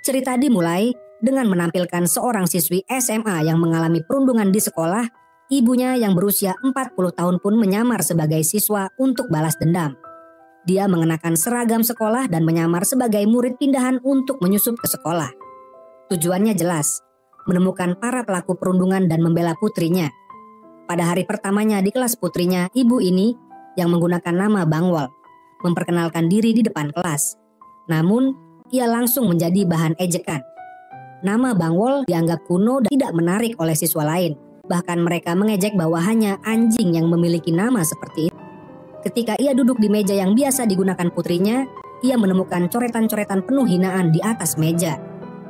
Cerita dimulai dengan menampilkan seorang siswi SMA yang mengalami perundungan di sekolah. Ibunya yang berusia 40 tahun pun menyamar sebagai siswa untuk balas dendam. Dia mengenakan seragam sekolah dan menyamar sebagai murid pindahan untuk menyusup ke sekolah. Tujuannya jelas, menemukan para pelaku perundungan dan membela putrinya. Pada hari pertamanya di kelas putrinya, ibu ini yang menggunakan nama Bangwol memperkenalkan diri di depan kelas. Namun, ia langsung menjadi bahan ejekan. Nama Bangwol dianggap kuno dan tidak menarik oleh siswa lain. Bahkan mereka mengejek bahwa hanya anjing yang memiliki nama seperti itu. Ketika ia duduk di meja yang biasa digunakan putrinya, ia menemukan coretan-coretan penuh hinaan di atas meja.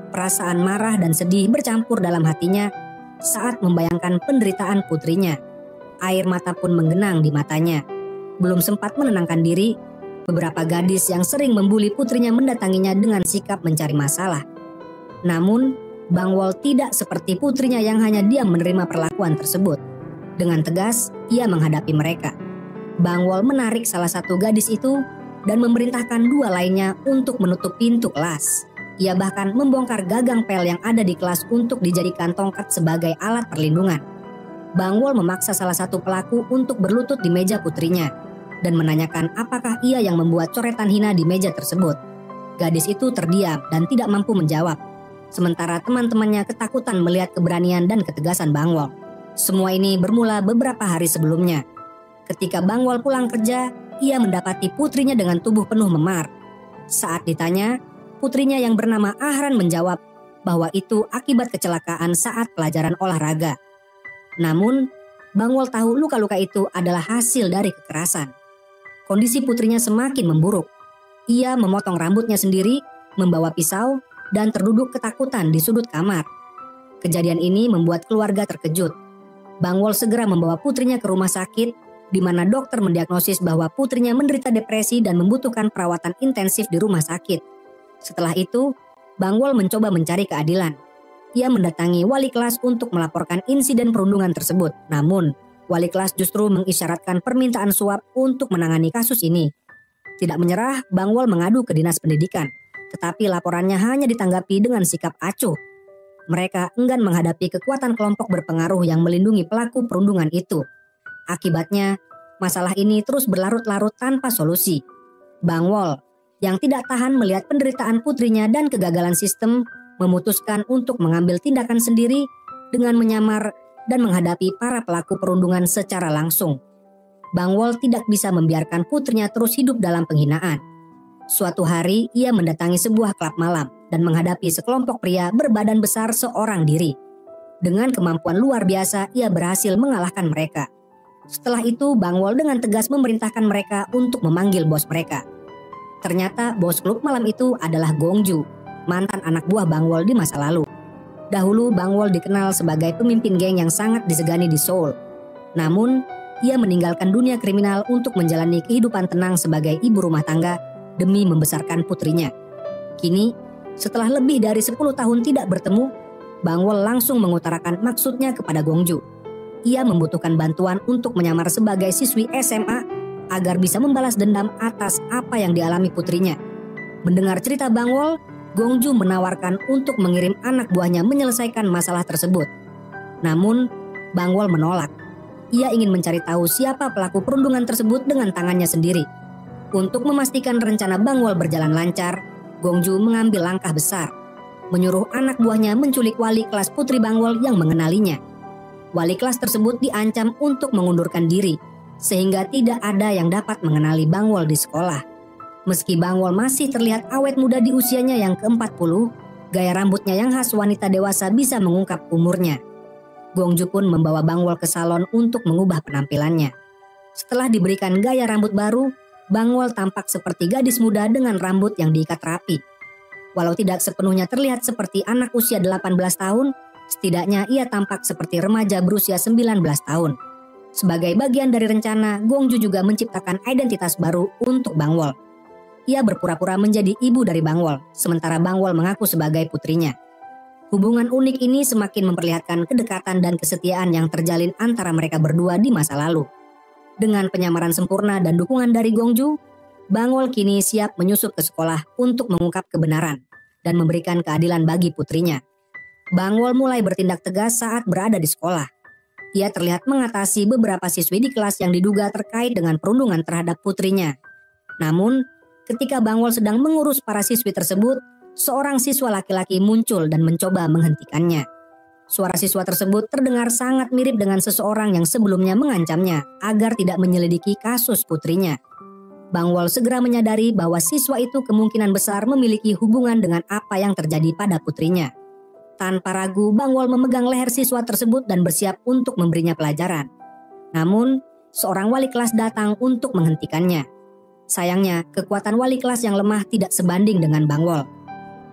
Perasaan marah dan sedih bercampur dalam hatinya saat membayangkan penderitaan putrinya. Air mata pun menggenang di matanya. Belum sempat menenangkan diri, beberapa gadis yang sering membuli putrinya mendatanginya dengan sikap mencari masalah. Namun, Bangwol tidak seperti putrinya yang hanya diam menerima perlakuan tersebut. Dengan tegas, ia menghadapi mereka. Bangwol menarik salah satu gadis itu dan memerintahkan dua lainnya untuk menutup pintu kelas. Ia bahkan membongkar gagang pel yang ada di kelas untuk dijadikan tongkat sebagai alat perlindungan. Bangwol memaksa salah satu pelaku untuk berlutut di meja putrinya dan menanyakan apakah ia yang membuat coretan hina di meja tersebut. Gadis itu terdiam dan tidak mampu menjawab. Sementara teman-temannya ketakutan melihat keberanian dan ketegasan Bangwol. Semua ini bermula beberapa hari sebelumnya. Ketika Bangwol pulang kerja, ia mendapati putrinya dengan tubuh penuh memar. Saat ditanya, putrinya yang bernama Ahran menjawab bahwa itu akibat kecelakaan saat pelajaran olahraga. Namun, Bangwol tahu luka-luka itu adalah hasil dari kekerasan. Kondisi putrinya semakin memburuk. Ia memotong rambutnya sendiri, membawa pisau, dan terduduk ketakutan di sudut kamar. Kejadian ini membuat keluarga terkejut. Bangwol segera membawa putrinya ke rumah sakit, di mana dokter mendiagnosis bahwa putrinya menderita depresi dan membutuhkan perawatan intensif di rumah sakit. Setelah itu, Bangwol mencoba mencari keadilan. Ia mendatangi wali kelas untuk melaporkan insiden perundungan tersebut. Namun, wali kelas justru mengisyaratkan permintaan suap untuk menangani kasus ini. Tidak menyerah, Bangwol mengadu ke dinas pendidikan. Tetapi laporannya hanya ditanggapi dengan sikap acuh. Mereka enggan menghadapi kekuatan kelompok berpengaruh yang melindungi pelaku perundungan itu. Akibatnya, masalah ini terus berlarut-larut tanpa solusi. Bangwol, yang tidak tahan melihat penderitaan putrinya dan kegagalan sistem, memutuskan untuk mengambil tindakan sendiri dengan menyamar dan menghadapi para pelaku perundungan secara langsung. Bangwol tidak bisa membiarkan putrinya terus hidup dalam penghinaan. Suatu hari, ia mendatangi sebuah klub malam dan menghadapi sekelompok pria berbadan besar seorang diri. Dengan kemampuan luar biasa, ia berhasil mengalahkan mereka. Setelah itu, Bangwol dengan tegas memerintahkan mereka untuk memanggil bos mereka. Ternyata bos klub malam itu adalah Gongju, mantan anak buah Bangwol di masa lalu. Dahulu, Bangwol dikenal sebagai pemimpin geng yang sangat disegani di Seoul. Namun, ia meninggalkan dunia kriminal untuk menjalani kehidupan tenang sebagai ibu rumah tangga demi membesarkan putrinya. Kini, setelah lebih dari 10 tahun tidak bertemu, Bangwol langsung mengutarakan maksudnya kepada Gongju. Ia membutuhkan bantuan untuk menyamar sebagai siswi SMA agar bisa membalas dendam atas apa yang dialami putrinya. Mendengar cerita Bangwol, Gongju menawarkan untuk mengirim anak buahnya menyelesaikan masalah tersebut. Namun, Bangwol menolak. Ia ingin mencari tahu siapa pelaku perundungan tersebut dengan tangannya sendiri. Untuk memastikan rencana Bangwol berjalan lancar, Gongju mengambil langkah besar, menyuruh anak buahnya menculik wali kelas putri Bangwol yang mengenalinya. Wali kelas tersebut diancam untuk mengundurkan diri, sehingga tidak ada yang dapat mengenali Bangwol di sekolah. Meski Bangwol masih terlihat awet muda di usianya yang ke-40, gaya rambutnya yang khas wanita dewasa bisa mengungkap umurnya. Gongju pun membawa Bangwol ke salon untuk mengubah penampilannya. Setelah diberikan gaya rambut baru, Bangwol tampak seperti gadis muda dengan rambut yang diikat rapi. Walau tidak sepenuhnya terlihat seperti anak usia 18 tahun, setidaknya ia tampak seperti remaja berusia 19 tahun. Sebagai bagian dari rencana, Gongju juga menciptakan identitas baru untuk Bangwol. Ia berpura-pura menjadi ibu dari Bangwol, sementara Bangwol mengaku sebagai putrinya. Hubungan unik ini semakin memperlihatkan kedekatan dan kesetiaan yang terjalin antara mereka berdua di masa lalu. Dengan penyamaran sempurna dan dukungan dari Gongju, Bangwol kini siap menyusup ke sekolah untuk mengungkap kebenaran. dan memberikan keadilan bagi putrinya. Bangwol mulai bertindak tegas saat berada di sekolah. Ia terlihat mengatasi beberapa siswi di kelas yang diduga terkait dengan perundungan terhadap putrinya. Namun, ketika Bangwol sedang mengurus para siswi tersebut, seorang siswa laki-laki muncul dan mencoba menghentikannya. Suara siswa tersebut terdengar sangat mirip dengan seseorang yang sebelumnya mengancamnya agar tidak menyelidiki kasus putrinya. Bangwol segera menyadari bahwa siswa itu kemungkinan besar memiliki hubungan dengan apa yang terjadi pada putrinya. Tanpa ragu, Bangwol memegang leher siswa tersebut dan bersiap untuk memberinya pelajaran. Namun, seorang wali kelas datang untuk menghentikannya. Sayangnya, kekuatan wali kelas yang lemah tidak sebanding dengan Bangwol.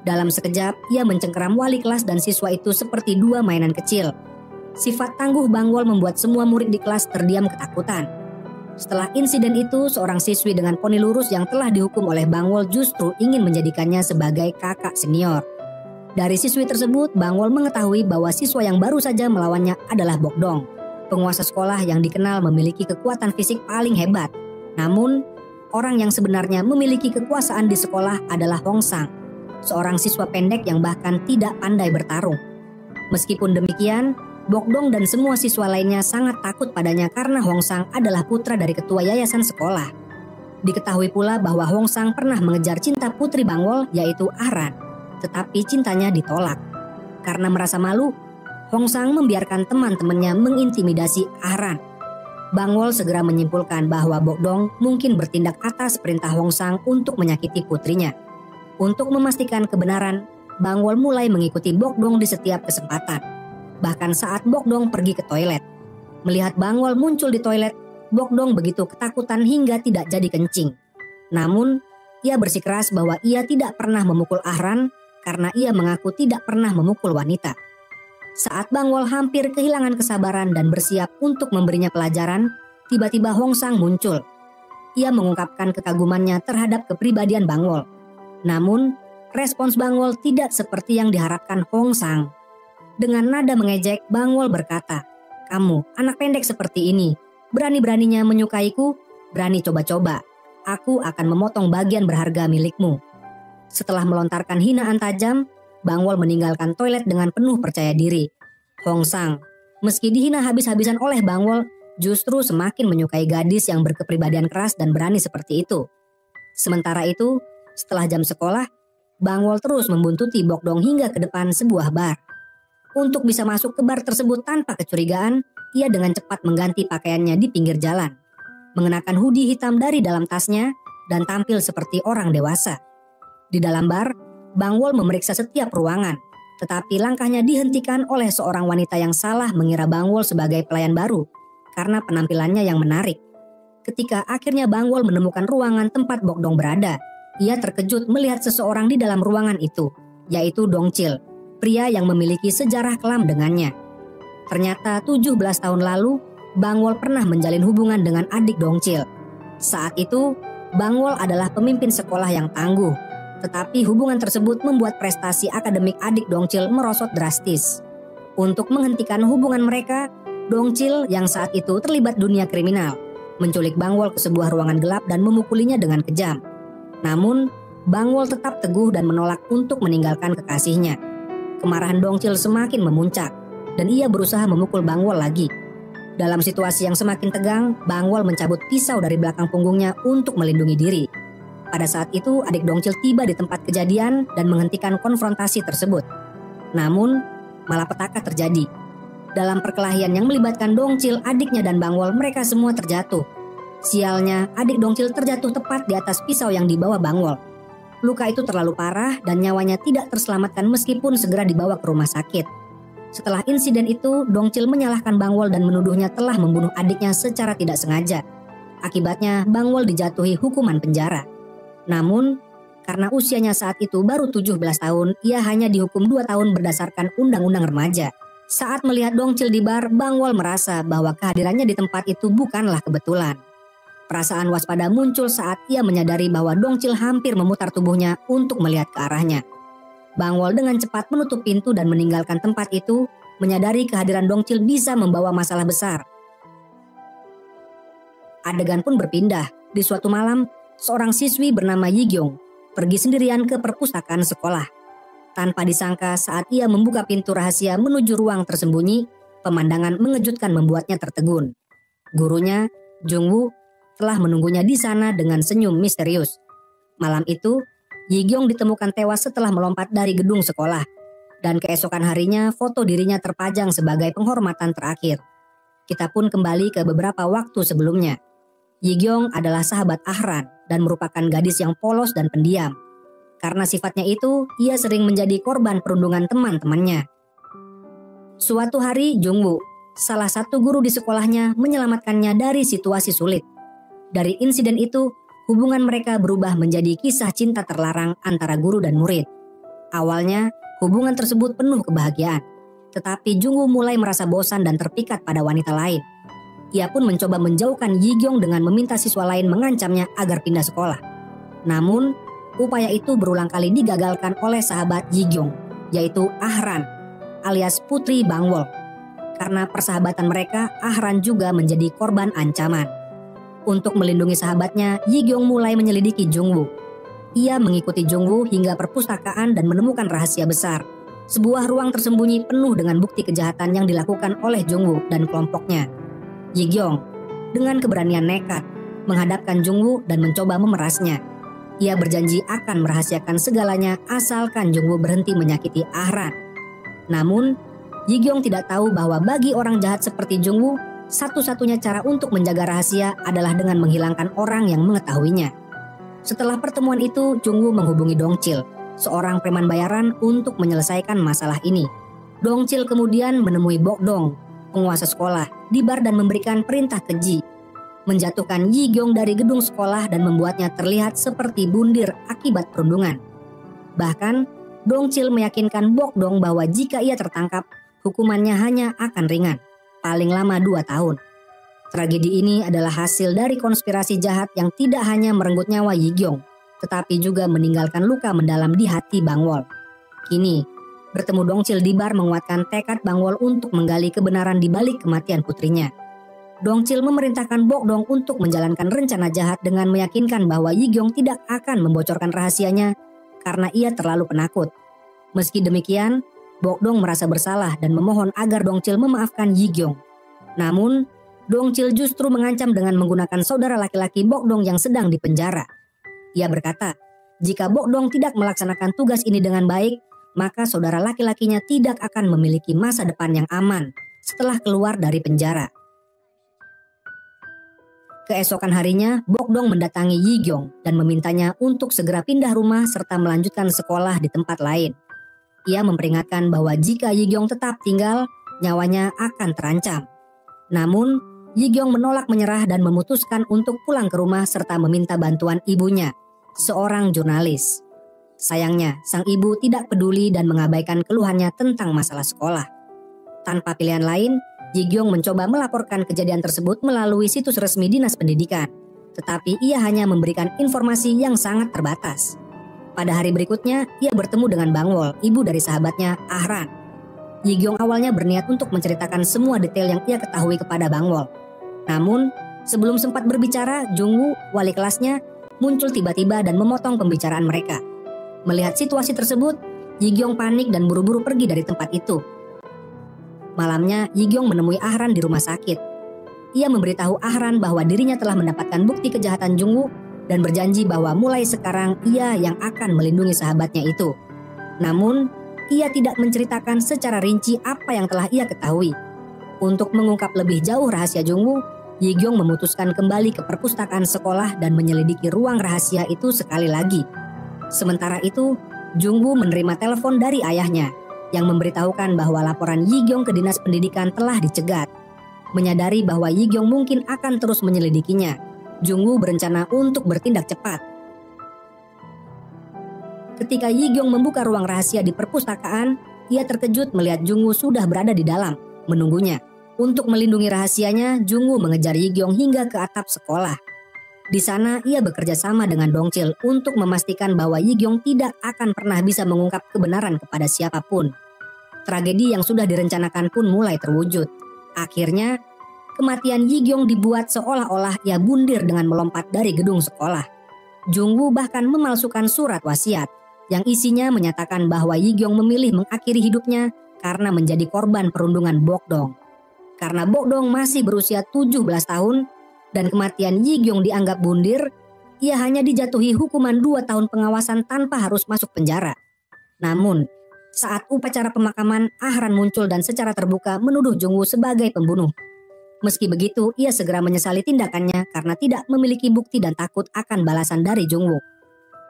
Dalam sekejap, ia mencengkeram wali kelas dan siswa itu seperti dua mainan kecil. Sifat tangguh Bangwol membuat semua murid di kelas terdiam ketakutan. Setelah insiden itu, seorang siswi dengan poni lurus yang telah dihukum oleh Bangwol justru ingin menjadikannya sebagai kakak senior. Dari siswi tersebut, Bangwol mengetahui bahwa siswa yang baru saja melawannya adalah Bokdong, penguasa sekolah yang dikenal memiliki kekuatan fisik paling hebat. Namun, orang yang sebenarnya memiliki kekuasaan di sekolah adalah Hong Sang, seorang siswa pendek yang bahkan tidak pandai bertarung. Meskipun demikian, Bokdong dan semua siswa lainnya sangat takut padanya karena Hong Sang adalah putra dari ketua yayasan sekolah. Diketahui pula bahwa Hong Sang pernah mengejar cinta putri Bangwol yaitu Ahran, tetapi cintanya ditolak. Karena merasa malu, Hong Sang membiarkan teman-temannya mengintimidasi Ahran. Bangwol segera menyimpulkan bahwa Bokdong mungkin bertindak atas perintah Hong Sang untuk menyakiti putrinya. Untuk memastikan kebenaran, Bangwol mulai mengikuti Bokdong di setiap kesempatan. Bahkan saat Bokdong pergi ke toilet. Melihat Bangwol muncul di toilet, Bokdong begitu ketakutan hingga tidak jadi kencing. Namun, ia bersikeras bahwa ia tidak pernah memukul Ahran karena ia mengaku tidak pernah memukul wanita. Saat Bangwol hampir kehilangan kesabaran dan bersiap untuk memberinya pelajaran, tiba-tiba Hong Sang muncul. Ia mengungkapkan kekagumannya terhadap kepribadian Bangwol. Namun, respons Bangwol tidak seperti yang diharapkan Hong Sang. Dengan nada mengejek, Bangwol berkata, "Kamu, anak pendek seperti ini, berani-beraninya menyukaiku, berani coba-coba. Aku akan memotong bagian berharga milikmu." Setelah melontarkan hinaan tajam, Bangwol meninggalkan toilet dengan penuh percaya diri. Hong Sang, meski dihina habis-habisan oleh Bangwol, justru semakin menyukai gadis yang berkepribadian keras dan berani seperti itu. Sementara itu, setelah jam sekolah, Bangwol terus membuntuti Bokdong hingga ke depan sebuah bar. Untuk bisa masuk ke bar tersebut tanpa kecurigaan, ia dengan cepat mengganti pakaiannya di pinggir jalan, mengenakan hoodie hitam dari dalam tasnya, dan tampil seperti orang dewasa. Di dalam bar, Bangwol memeriksa setiap ruangan, tetapi langkahnya dihentikan oleh seorang wanita yang salah mengira Bangwol sebagai pelayan baru, karena penampilannya yang menarik. Ketika akhirnya Bangwol menemukan ruangan tempat Bokdong berada, ia terkejut melihat seseorang di dalam ruangan itu, yaitu Dongcil, pria yang memiliki sejarah kelam dengannya. Ternyata 17 tahun lalu, Bangwol pernah menjalin hubungan dengan adik Dongcil. Saat itu, Bangwol adalah pemimpin sekolah yang tangguh, tetapi hubungan tersebut membuat prestasi akademik adik Dongcil merosot drastis. Untuk menghentikan hubungan mereka, Dongcil yang saat itu terlibat dunia kriminal, menculik Bangwol ke sebuah ruangan gelap dan memukulinya dengan kejam. Namun, Bangwol tetap teguh dan menolak untuk meninggalkan kekasihnya. Kemarahan Dongcil semakin memuncak, dan ia berusaha memukul Bangwol lagi. Dalam situasi yang semakin tegang, Bangwol mencabut pisau dari belakang punggungnya untuk melindungi diri. Pada saat itu, adik Dongcil tiba di tempat kejadian dan menghentikan konfrontasi tersebut. Namun, malapetaka terjadi. Dalam perkelahian yang melibatkan Dongcil, adiknya dan Bangwol, mereka semua terjatuh. Sialnya, adik Dongcil terjatuh tepat di atas pisau yang dibawa Bangwol. Luka itu terlalu parah dan nyawanya tidak terselamatkan meskipun segera dibawa ke rumah sakit. Setelah insiden itu, Dongcil menyalahkan Bangwol dan menuduhnya telah membunuh adiknya secara tidak sengaja. Akibatnya, Bangwol dijatuhi hukuman penjara. Namun, karena usianya saat itu baru 17 tahun, ia hanya dihukum 2 tahun berdasarkan undang-undang remaja. Saat melihat Dongcil di bar, Bangwol merasa bahwa kehadirannya di tempat itu bukanlah kebetulan. Perasaan waspada muncul saat ia menyadari bahwa Dongcil hampir memutar tubuhnya untuk melihat ke arahnya. Bangwol dengan cepat menutup pintu dan meninggalkan tempat itu, menyadari kehadiran Dongcil bisa membawa masalah besar. Adegan pun berpindah. Di suatu malam, seorang siswi bernama Yigyong pergi sendirian ke perpustakaan sekolah. Tanpa disangka saat ia membuka pintu rahasia menuju ruang tersembunyi, pemandangan mengejutkan membuatnya tertegun. Gurunya, Jungwoo, telah menunggunya di sana dengan senyum misterius. Malam itu, Yigyong ditemukan tewas setelah melompat dari gedung sekolah. Dan keesokan harinya foto dirinya terpajang sebagai penghormatan terakhir. Kita pun kembali ke beberapa waktu sebelumnya. Yigyong adalah sahabat Ahran dan merupakan gadis yang polos dan pendiam. Karena sifatnya itu, ia sering menjadi korban perundungan teman-temannya. Suatu hari, Jungwoo, salah satu guru di sekolahnya, menyelamatkannya dari situasi sulit. Dari insiden itu, hubungan mereka berubah menjadi kisah cinta terlarang antara guru dan murid. Awalnya, hubungan tersebut penuh kebahagiaan. Tetapi Jungwoo mulai merasa bosan dan terpikat pada wanita lain. Ia pun mencoba menjauhkan Yigyong dengan meminta siswa lain mengancamnya agar pindah sekolah. Namun, upaya itu berulang kali digagalkan oleh sahabat Yigyong, yaitu Ahran, alias Putri Bangwol. Karena persahabatan mereka, Ahran juga menjadi korban ancaman. Untuk melindungi sahabatnya, Yigyong mulai menyelidiki Jungwoo. Ia mengikuti Jungwoo hingga perpustakaan dan menemukan rahasia besar. Sebuah ruang tersembunyi penuh dengan bukti kejahatan yang dilakukan oleh Jungwoo dan kelompoknya. Yigyong, dengan keberanian nekat, menghadapkan Jungwoo dan mencoba memerasnya. Ia berjanji akan merahasiakan segalanya asalkan Jungwoo berhenti menyakiti Ahran. Namun, Yigyong tidak tahu bahwa bagi orang jahat seperti Jungwoo, satu-satunya cara untuk menjaga rahasia adalah dengan menghilangkan orang yang mengetahuinya. Setelah pertemuan itu, Jungwoo menghubungi Dongchil, seorang preman bayaran, untuk menyelesaikan masalah ini. Dongchil kemudian menemui Bokdong, penguasa sekolah, di bar dan memberikan perintah keji, menjatuhkan Yigyong dari gedung sekolah dan membuatnya terlihat seperti bundir akibat perundungan. Bahkan, Dongchil meyakinkan Bokdong bahwa jika ia tertangkap, hukumannya hanya akan ringan, paling lama 2 tahun. Tragedi ini adalah hasil dari konspirasi jahat yang tidak hanya merenggut nyawa Yigyong, tetapi juga meninggalkan luka mendalam di hati Bangwol. Kini, bertemu Dongchil di bar menguatkan tekad Bangwol untuk menggali kebenaran di balik kematian putrinya. Dongchil memerintahkan Bokdong untuk menjalankan rencana jahat dengan meyakinkan bahwa Yigyong tidak akan membocorkan rahasianya karena ia terlalu penakut. Meski demikian, Bokdong merasa bersalah dan memohon agar Dongchil memaafkan Yigyong. Namun, Dongchil justru mengancam dengan menggunakan saudara laki-laki Bokdong yang sedang dipenjara. Ia berkata, jika Bokdong tidak melaksanakan tugas ini dengan baik, maka saudara laki-lakinya tidak akan memiliki masa depan yang aman setelah keluar dari penjara. Keesokan harinya, Bokdong mendatangi Yigyong dan memintanya untuk segera pindah rumah serta melanjutkan sekolah di tempat lain. Ia memperingatkan bahwa jika Yigyong tetap tinggal, nyawanya akan terancam. Namun, Yigyong menolak menyerah dan memutuskan untuk pulang ke rumah serta meminta bantuan ibunya, seorang jurnalis. Sayangnya, sang ibu tidak peduli dan mengabaikan keluhannya tentang masalah sekolah. Tanpa pilihan lain, Yigyong mencoba melaporkan kejadian tersebut melalui situs resmi Dinas Pendidikan. Tetapi ia hanya memberikan informasi yang sangat terbatas. Pada hari berikutnya, ia bertemu dengan Bangwol, ibu dari sahabatnya, Ahran. Yigyong awalnya berniat untuk menceritakan semua detail yang ia ketahui kepada Bangwol. Namun, sebelum sempat berbicara, Jungwoo, wali kelasnya, muncul tiba-tiba dan memotong pembicaraan mereka. Melihat situasi tersebut, Yigyong panik dan buru-buru pergi dari tempat itu. Malamnya, Yigyong menemui Ahran di rumah sakit. Ia memberitahu Ahran bahwa dirinya telah mendapatkan bukti kejahatan Jungwoo dan berjanji bahwa mulai sekarang ia yang akan melindungi sahabatnya itu. Namun, ia tidak menceritakan secara rinci apa yang telah ia ketahui. Untuk mengungkap lebih jauh rahasia Jungwoo, Yigyong memutuskan kembali ke perpustakaan sekolah dan menyelidiki ruang rahasia itu sekali lagi. Sementara itu, Jungwoo menerima telepon dari ayahnya yang memberitahukan bahwa laporan Yigyong ke Dinas Pendidikan telah dicegat. Menyadari bahwa Yigyong mungkin akan terus menyelidikinya, Jungwoo berencana untuk bertindak cepat. Ketika Yigyong membuka ruang rahasia di perpustakaan, ia terkejut melihat Jungwoo sudah berada di dalam, menunggunya. Untuk melindungi rahasianya, Jungwoo mengejar Yigyong hingga ke atap sekolah. Di sana, ia bekerja sama dengan Dongchil untuk memastikan bahwa Yigyong tidak akan pernah bisa mengungkap kebenaran kepada siapapun. Tragedi yang sudah direncanakan pun mulai terwujud. Akhirnya, kematian Yigyong dibuat seolah-olah ia bundir dengan melompat dari gedung sekolah. Jungwoo bahkan memalsukan surat wasiat yang isinya menyatakan bahwa Yigyong memilih mengakhiri hidupnya karena menjadi korban perundungan Bokdong. Karena Bokdong masih berusia 17 tahun dan kematian Yigyong dianggap bundir, ia hanya dijatuhi hukuman 2 tahun pengawasan tanpa harus masuk penjara. Namun, saat upacara pemakaman, Ahran muncul dan secara terbuka menuduh Jungwoo sebagai pembunuh. Meski begitu, ia segera menyesali tindakannya karena tidak memiliki bukti dan takut akan balasan dari Jungwoo.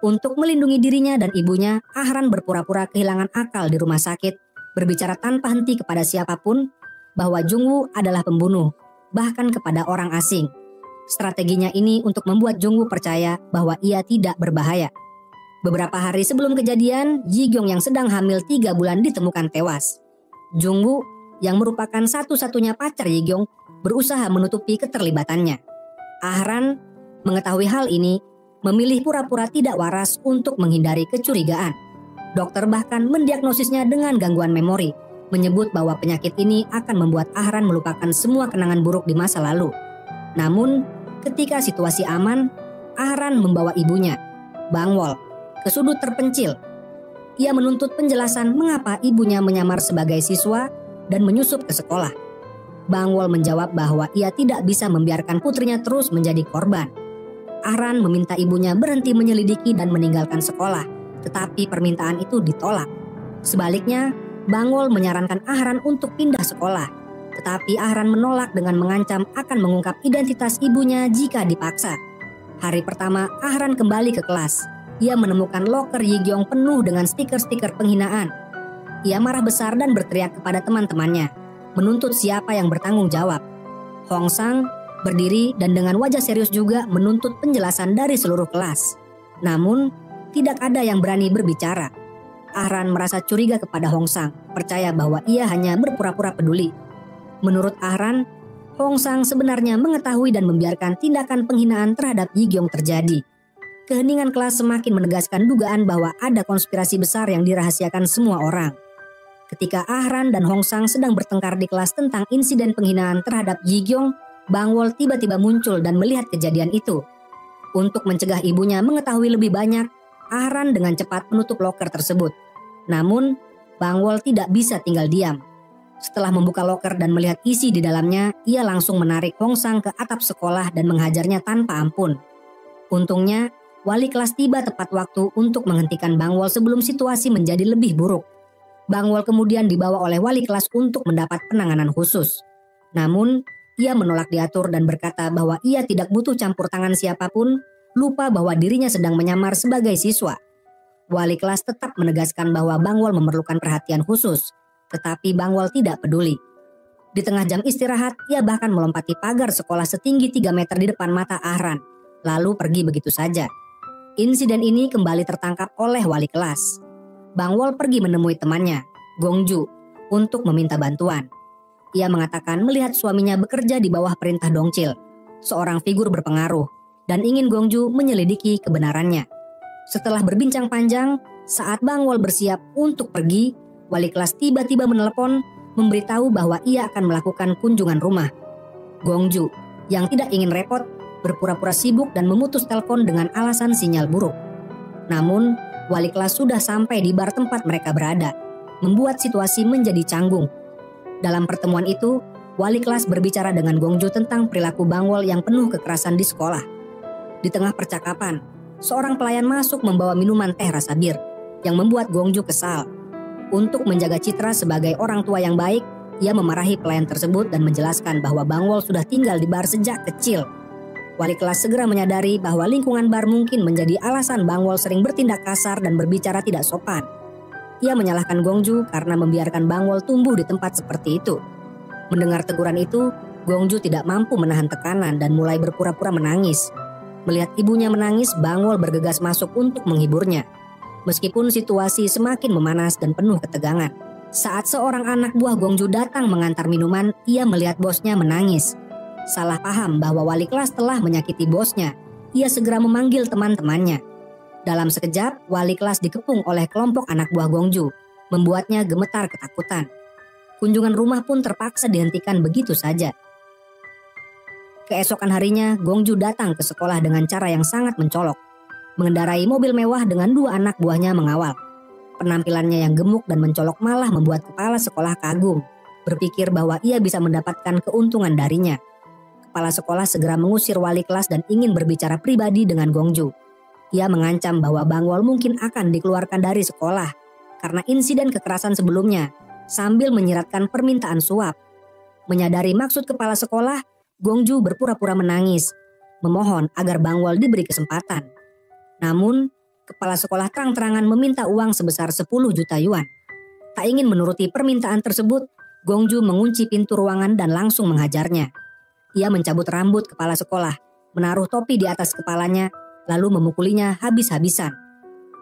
Untuk melindungi dirinya dan ibunya, Ahran berpura-pura kehilangan akal di rumah sakit, berbicara tanpa henti kepada siapapun bahwa Jungwoo adalah pembunuh, bahkan kepada orang asing. Strateginya ini untuk membuat Jungwoo percaya bahwa ia tidak berbahaya. Beberapa hari sebelum kejadian, Yigyong yang sedang hamil 3 bulan ditemukan tewas. Jungwoo, yang merupakan satu-satunya pacar Yigyong, berusaha menutupi keterlibatannya. Ahran mengetahui hal ini, memilih pura-pura tidak waras untuk menghindari kecurigaan. Dokter bahkan mendiagnosisnya dengan gangguan memori, menyebut bahwa penyakit ini akan membuat Ahran melupakan semua kenangan buruk di masa lalu. Namun, ketika situasi aman, Ahran membawa ibunya, Bangwol, ke sudut terpencil. Ia menuntut penjelasan mengapa ibunya menyamar sebagai siswa dan menyusup ke sekolah. Bangwol menjawab bahwa ia tidak bisa membiarkan putrinya terus menjadi korban. Ahran meminta ibunya berhenti menyelidiki dan meninggalkan sekolah, tetapi permintaan itu ditolak. Sebaliknya, Bangwol menyarankan Ahran untuk pindah sekolah, tetapi Ahran menolak dengan mengancam akan mengungkap identitas ibunya jika dipaksa. Hari pertama, Ahran kembali ke kelas. Ia menemukan loker Yigyong penuh dengan stiker-stiker penghinaan. Ia marah besar dan berteriak kepada teman-temannya, menuntut siapa yang bertanggung jawab. Hong Sang berdiri dan dengan wajah serius juga menuntut penjelasan dari seluruh kelas. Namun, tidak ada yang berani berbicara. Ahran merasa curiga kepada Hong Sang, percaya bahwa ia hanya berpura-pura peduli. Menurut Ahran, Hong Sang sebenarnya mengetahui dan membiarkan tindakan penghinaan terhadap Yigyong terjadi. Keheningan kelas semakin menegaskan dugaan bahwa ada konspirasi besar yang dirahasiakan semua orang. Ketika Ahran dan Hong Sang sedang bertengkar di kelas tentang insiden penghinaan terhadap Yigyong, Bangwol tiba-tiba muncul dan melihat kejadian itu. Untuk mencegah ibunya mengetahui lebih banyak, Ahran dengan cepat menutup loker tersebut. Namun, Bangwol tidak bisa tinggal diam. Setelah membuka loker dan melihat isi di dalamnya, ia langsung menarik Hong Sang ke atap sekolah dan menghajarnya tanpa ampun. Untungnya, wali kelas tiba tepat waktu untuk menghentikan Bangwol sebelum situasi menjadi lebih buruk. Bangwol kemudian dibawa oleh wali kelas untuk mendapat penanganan khusus. Namun, ia menolak diatur dan berkata bahwa ia tidak butuh campur tangan siapapun, lupa bahwa dirinya sedang menyamar sebagai siswa. Wali kelas tetap menegaskan bahwa Bangwol memerlukan perhatian khusus, tetapi Bangwol tidak peduli. Di tengah jam istirahat, ia bahkan melompati pagar sekolah setinggi 3 meter di depan mata Ahran, lalu pergi begitu saja. Insiden ini kembali tertangkap oleh wali kelas. Bangwol pergi menemui temannya, Gongju, untuk meminta bantuan. Ia mengatakan melihat suaminya bekerja di bawah perintah Dongchil, seorang figur berpengaruh, dan ingin Gongju menyelidiki kebenarannya. Setelah berbincang panjang, saat Bangwol bersiap untuk pergi, wali kelas tiba-tiba menelepon, memberitahu bahwa ia akan melakukan kunjungan rumah. Gongju, yang tidak ingin repot, berpura-pura sibuk dan memutus telepon dengan alasan sinyal buruk. Namun, wali kelas sudah sampai di bar tempat mereka berada, membuat situasi menjadi canggung. Dalam pertemuan itu, wali kelas berbicara dengan Gongju tentang perilaku Bangwol yang penuh kekerasan di sekolah. Di tengah percakapan, seorang pelayan masuk membawa minuman teh rasa bir, yang membuat Gongju kesal. Untuk menjaga citra sebagai orang tua yang baik, ia memarahi pelayan tersebut dan menjelaskan bahwa Bangwol sudah tinggal di bar sejak kecil. Wali kelas segera menyadari bahwa lingkungan bar mungkin menjadi alasan Bangwol sering bertindak kasar dan berbicara tidak sopan. Ia menyalahkan Gongju karena membiarkan Bangwol tumbuh di tempat seperti itu. Mendengar teguran itu, Gongju tidak mampu menahan tekanan dan mulai berpura-pura menangis. Melihat ibunya menangis, Bangwol bergegas masuk untuk menghiburnya. Meskipun situasi semakin memanas dan penuh ketegangan. Saat seorang anak buah Gongju datang mengantar minuman, ia melihat bosnya menangis. Salah paham bahwa wali kelas telah menyakiti bosnya, ia segera memanggil teman-temannya. Dalam sekejap, wali kelas dikepung oleh kelompok anak buah Gongju, membuatnya gemetar ketakutan. Kunjungan rumah pun terpaksa dihentikan begitu saja. Keesokan harinya, Gongju datang ke sekolah dengan cara yang sangat mencolok. mengendarai mobil mewah dengan 2 anak buahnya mengawal. Penampilannya yang gemuk dan mencolok malah membuat kepala sekolah kagum, berpikir bahwa ia bisa mendapatkan keuntungan darinya. Kepala sekolah segera mengusir wali kelas dan ingin berbicara pribadi dengan Gongju. Ia mengancam bahwa Bangwol mungkin akan dikeluarkan dari sekolah karena insiden kekerasan sebelumnya, sambil menyiratkan permintaan suap. Menyadari maksud kepala sekolah, Gongju berpura-pura menangis, memohon agar Bangwol diberi kesempatan. Namun, kepala sekolah terang-terangan meminta uang sebesar 10 juta yuan. Tak ingin menuruti permintaan tersebut, Gongju mengunci pintu ruangan dan langsung menghajarnya. Ia mencabut rambut kepala sekolah, menaruh topi di atas kepalanya, lalu memukulinya habis-habisan.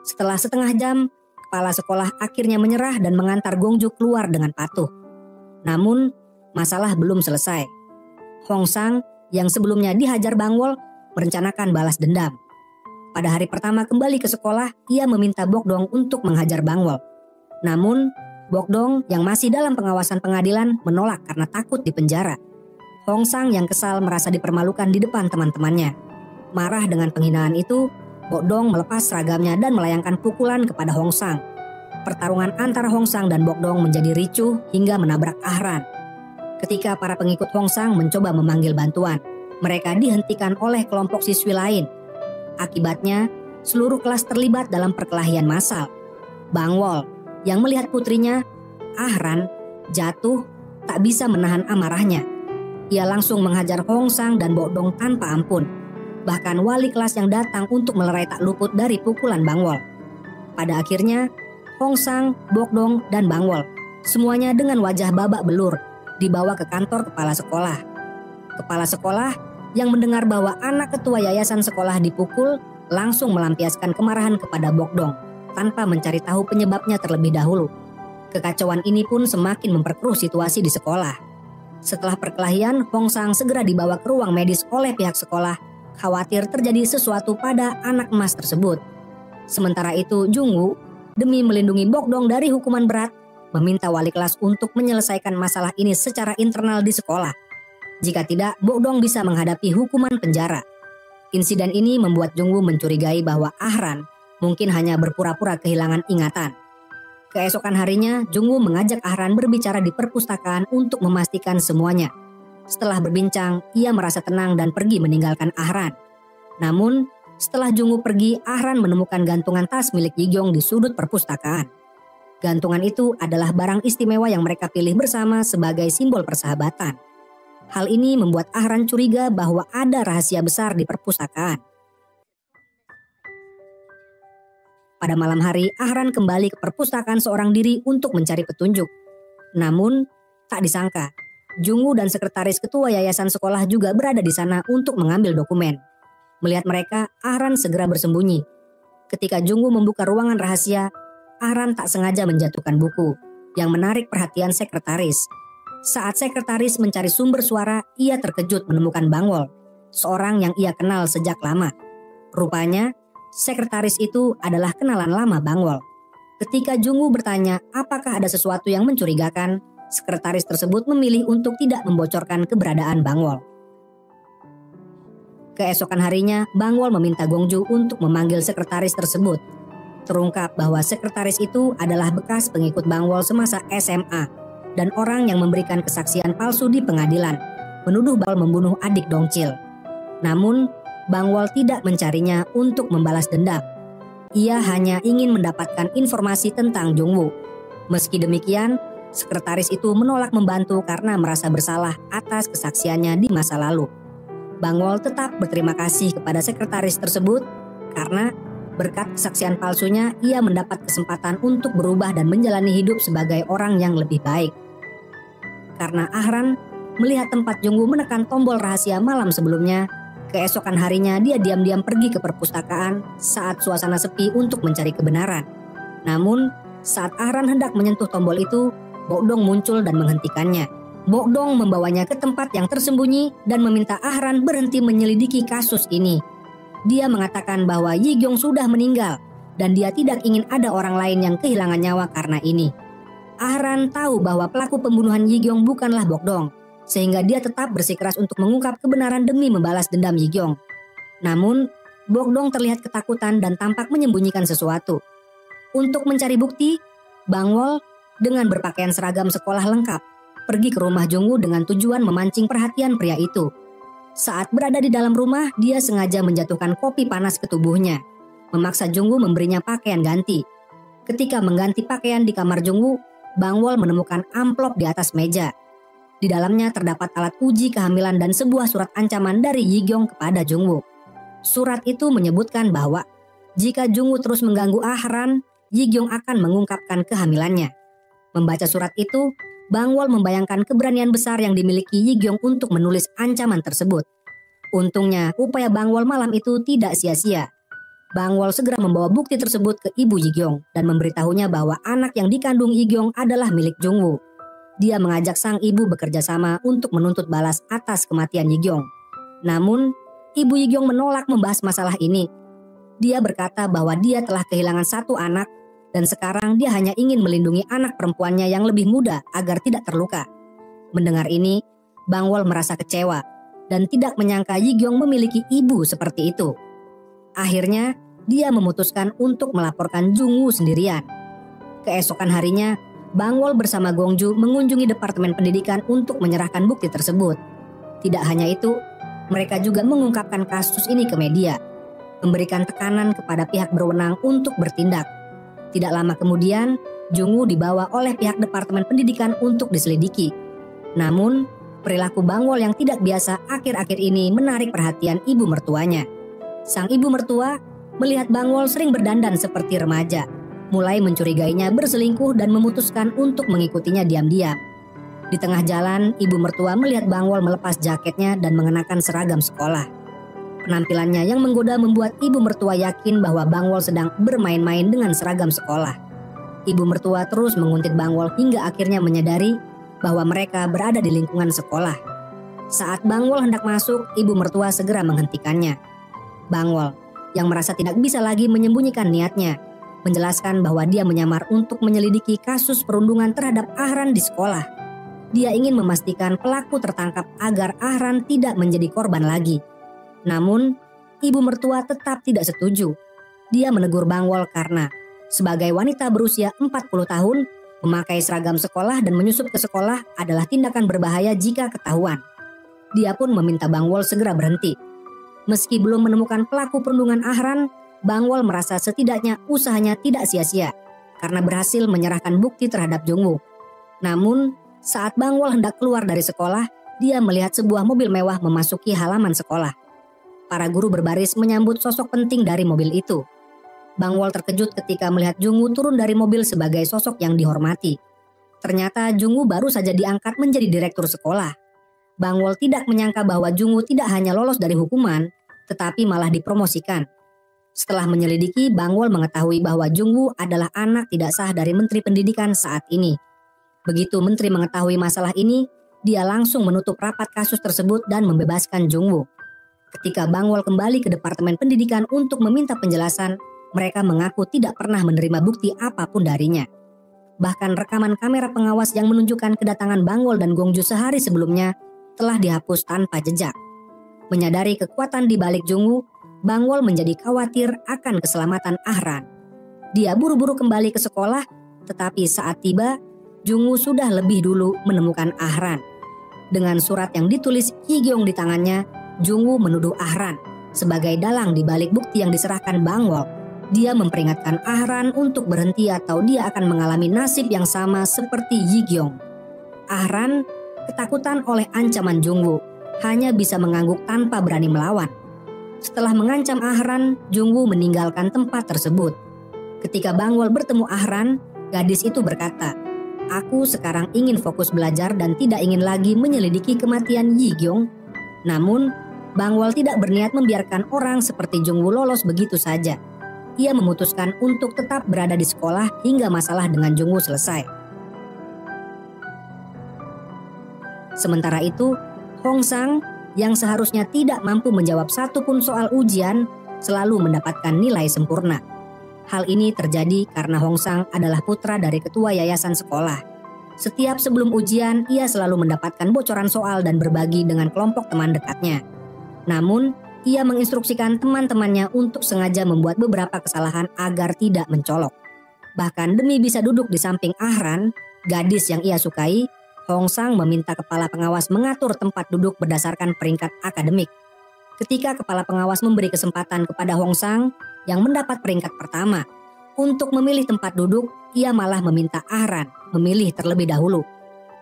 Setelah setengah jam, kepala sekolah akhirnya menyerah dan mengantar Gongju keluar dengan patuh. Namun, masalah belum selesai. Hong Sang yang sebelumnya dihajar Bangwol merencanakan balas dendam. Pada hari pertama kembali ke sekolah, ia meminta Bokdong untuk menghajar Bangwol. Namun, Bokdong yang masih dalam pengawasan pengadilan menolak karena takut dipenjara. Hong Sang yang kesal merasa dipermalukan di depan teman-temannya. Marah dengan penghinaan itu, Bokdong melepas seragamnya dan melayangkan pukulan kepada Hong Sang. Pertarungan antara Hong Sang dan Bokdong menjadi ricuh hingga menabrak Ahran. Ketika para pengikut Hong Sang mencoba memanggil bantuan, mereka dihentikan oleh kelompok siswi lain. Akibatnya, seluruh kelas terlibat dalam perkelahian massal. Bangwol yang melihat putrinya, Ahran, jatuh tak bisa menahan amarahnya. Ia langsung menghajar Hong Sang dan Bokdong tanpa ampun. Bahkan wali kelas yang datang untuk melerai tak luput dari pukulan Bangwol. Pada akhirnya, Hong Sang, Bokdong, dan Bangwol semuanya dengan wajah babak belur dibawa ke kantor kepala sekolah. Kepala sekolah yang mendengar bahwa anak ketua yayasan sekolah dipukul langsung melampiaskan kemarahan kepada Bokdong tanpa mencari tahu penyebabnya terlebih dahulu. Kekacauan ini pun semakin memperkeruh situasi di sekolah. Setelah perkelahian, Hong Sang segera dibawa ke ruang medis oleh pihak sekolah, khawatir terjadi sesuatu pada anak emas tersebut. Sementara itu, Jungwoo, demi melindungi Bokdong dari hukuman berat, meminta wali kelas untuk menyelesaikan masalah ini secara internal di sekolah. Jika tidak, Bokdong bisa menghadapi hukuman penjara. Insiden ini membuat Jungwoo mencurigai bahwa Ahran mungkin hanya berpura-pura kehilangan ingatan. Keesokan harinya, Jungwoo mengajak Ahran berbicara di perpustakaan untuk memastikan semuanya. Setelah berbincang, ia merasa tenang dan pergi meninggalkan Ahran. Namun, setelah Jungwoo pergi, Ahran menemukan gantungan tas milik Yigyong di sudut perpustakaan. Gantungan itu adalah barang istimewa yang mereka pilih bersama sebagai simbol persahabatan. Hal ini membuat Ahran curiga bahwa ada rahasia besar di perpustakaan. Pada malam hari, Ahran kembali ke perpustakaan seorang diri untuk mencari petunjuk. Namun, tak disangka, Jungwoo dan sekretaris ketua yayasan sekolah juga berada di sana untuk mengambil dokumen. Melihat mereka, Ahran segera bersembunyi. Ketika Jungwoo membuka ruangan rahasia, Ahran tak sengaja menjatuhkan buku yang menarik perhatian sekretaris. Saat sekretaris mencari sumber suara, ia terkejut menemukan Bangwol, seorang yang ia kenal sejak lama. Rupanya, sekretaris itu adalah kenalan lama Bangwol. Ketika Jungwoo bertanya apakah ada sesuatu yang mencurigakan, sekretaris tersebut memilih untuk tidak membocorkan keberadaan Bangwol. Keesokan harinya, Bangwol meminta Gongju untuk memanggil sekretaris tersebut. Terungkap bahwa sekretaris itu adalah bekas pengikut Bangwol semasa SMA dan orang yang memberikan kesaksian palsu di pengadilan, menuduh Bangwol membunuh adik Dongcil. Namun, Bangwol tidak mencarinya untuk membalas dendam. Ia hanya ingin mendapatkan informasi tentang Jungwoo. Meski demikian, sekretaris itu menolak membantu karena merasa bersalah atas kesaksiannya di masa lalu. Bangwol tetap berterima kasih kepada sekretaris tersebut karena berkat kesaksian palsunya ia mendapat kesempatan untuk berubah dan menjalani hidup sebagai orang yang lebih baik. Karena Ahran melihat tempat Jungwoo menekan tombol rahasia malam sebelumnya, keesokan harinya dia diam-diam pergi ke perpustakaan saat suasana sepi untuk mencari kebenaran. Namun, saat Ahran hendak menyentuh tombol itu, Bokdong muncul dan menghentikannya. Bokdong membawanya ke tempat yang tersembunyi dan meminta Ahran berhenti menyelidiki kasus ini. Dia mengatakan bahwa Yigyong sudah meninggal dan dia tidak ingin ada orang lain yang kehilangan nyawa karena ini. Ahran tahu bahwa pelaku pembunuhan Yigyong bukanlah Bokdong, sehingga dia tetap bersikeras untuk mengungkap kebenaran demi membalas dendam Yigyong. Namun, Bogdong terlihat ketakutan dan tampak menyembunyikan sesuatu. Untuk mencari bukti, Bangwol dengan berpakaian seragam sekolah lengkap pergi ke rumah Jungwoo dengan tujuan memancing perhatian pria itu. Saat berada di dalam rumah, dia sengaja menjatuhkan kopi panas ke tubuhnya, memaksa Jungwoo memberinya pakaian ganti. Ketika mengganti pakaian di kamar Jungwoo, Bangwol menemukan amplop di atas meja. Di dalamnya terdapat alat uji kehamilan dan sebuah surat ancaman dari Yigyong kepada Jungwoo. Surat itu menyebutkan bahwa jika Jungwoo terus mengganggu Ahran, Yigyong akan mengungkapkan kehamilannya. Membaca surat itu, Bangwol membayangkan keberanian besar yang dimiliki Yigyong untuk menulis ancaman tersebut. Untungnya, upaya Bangwol malam itu tidak sia-sia. Bangwol segera membawa bukti tersebut ke ibu Yigyong dan memberitahunya bahwa anak yang dikandung Yigyong adalah milik Jungwoo. Dia mengajak sang ibu bekerja sama untuk menuntut balas atas kematian Yigyong. Namun, ibu Yigyong menolak membahas masalah ini. Dia berkata bahwa dia telah kehilangan satu anak dan sekarang dia hanya ingin melindungi anak perempuannya yang lebih muda agar tidak terluka. Mendengar ini, Bangwol merasa kecewa dan tidak menyangka Yigyong memiliki ibu seperti itu. Akhirnya, dia memutuskan untuk melaporkan Jungwoo sendirian. Keesokan harinya, Bangwol bersama Gongju mengunjungi Departemen Pendidikan untuk menyerahkan bukti tersebut. Tidak hanya itu, mereka juga mengungkapkan kasus ini ke media, memberikan tekanan kepada pihak berwenang untuk bertindak. Tidak lama kemudian, Jungwoo dibawa oleh pihak Departemen Pendidikan untuk diselidiki. Namun, perilaku Bangwol yang tidak biasa akhir-akhir ini menarik perhatian ibu mertuanya. Sang ibu mertua melihat Bangwol sering berdandan seperti remaja, mulai mencurigainya berselingkuh dan memutuskan untuk mengikutinya diam-diam. Di tengah jalan, ibu mertua melihat Bangwol melepas jaketnya dan mengenakan seragam sekolah. Penampilannya yang menggoda membuat ibu mertua yakin bahwa Bangwol sedang bermain-main dengan seragam sekolah. Ibu mertua terus menguntit Bangwol hingga akhirnya menyadari bahwa mereka berada di lingkungan sekolah. Saat Bangwol hendak masuk, ibu mertua segera menghentikannya. Bangwol, yang merasa tidak bisa lagi menyembunyikan niatnya, menjelaskan bahwa dia menyamar untuk menyelidiki kasus perundungan terhadap Ahran di sekolah. Dia ingin memastikan pelaku tertangkap agar Ahran tidak menjadi korban lagi. Namun, ibu mertua tetap tidak setuju. Dia menegur Bangwol karena sebagai wanita berusia 40 tahun, memakai seragam sekolah dan menyusup ke sekolah adalah tindakan berbahaya jika ketahuan. Dia pun meminta Bangwol segera berhenti. Meski belum menemukan pelaku perundungan Ahran, Bangwol merasa setidaknya usahanya tidak sia-sia karena berhasil menyerahkan bukti terhadap Jungwoo. Namun, saat Bangwol hendak keluar dari sekolah, dia melihat sebuah mobil mewah memasuki halaman sekolah. Para guru berbaris menyambut sosok penting dari mobil itu. Bangwol terkejut ketika melihat Jungwoo turun dari mobil sebagai sosok yang dihormati. Ternyata Jungwoo baru saja diangkat menjadi direktur sekolah. Bangwol tidak menyangka bahwa Jungwoo tidak hanya lolos dari hukuman, tetapi malah dipromosikan. Setelah menyelidiki, Bangwol mengetahui bahwa Jungwoo adalah anak tidak sah dari Menteri Pendidikan saat ini. Begitu Menteri mengetahui masalah ini, dia langsung menutup rapat kasus tersebut dan membebaskan Jungwoo. Ketika Bangwol kembali ke Departemen Pendidikan untuk meminta penjelasan, mereka mengaku tidak pernah menerima bukti apapun darinya. Bahkan rekaman kamera pengawas yang menunjukkan kedatangan Bangwol dan Gongju sehari sebelumnya telah dihapus tanpa jejak. Menyadari kekuatan di balik Jungwoo, Bangwol menjadi khawatir akan keselamatan Ahran. Dia buru-buru kembali ke sekolah, tetapi saat tiba, Jungwoo sudah lebih dulu menemukan Ahran. Dengan surat yang ditulis Yigyong di tangannya, Jungwoo menuduh Ahran sebagai dalang di balik bukti yang diserahkan Bangwol. Dia memperingatkan Ahran untuk berhenti atau dia akan mengalami nasib yang sama seperti Yigyong. Ahran ketakutan oleh ancaman Jungwoo, hanya bisa mengangguk tanpa berani melawan. Setelah mengancam Ahran, Jungwoo meninggalkan tempat tersebut. Ketika Bangwol bertemu Ahran, gadis itu berkata, "Aku sekarang ingin fokus belajar dan tidak ingin lagi menyelidiki kematian Yigyong." Namun, Bangwol tidak berniat membiarkan orang seperti Jungwoo lolos begitu saja. Ia memutuskan untuk tetap berada di sekolah hingga masalah dengan Jungwoo selesai. Sementara itu, Hong Sang yang seharusnya tidak mampu menjawab satupun soal ujian selalu mendapatkan nilai sempurna. Hal ini terjadi karena Hong Sang adalah putra dari ketua yayasan sekolah. Setiap sebelum ujian, ia selalu mendapatkan bocoran soal dan berbagi dengan kelompok teman dekatnya. Namun, ia menginstruksikan teman-temannya untuk sengaja membuat beberapa kesalahan agar tidak mencolok. Bahkan demi bisa duduk di samping Ahran, gadis yang ia sukai, Hong Sang meminta kepala pengawas mengatur tempat duduk berdasarkan peringkat akademik. Ketika kepala pengawas memberi kesempatan kepada Hong Sang yang mendapat peringkat pertama untuk memilih tempat duduk, ia malah meminta Ahran memilih terlebih dahulu.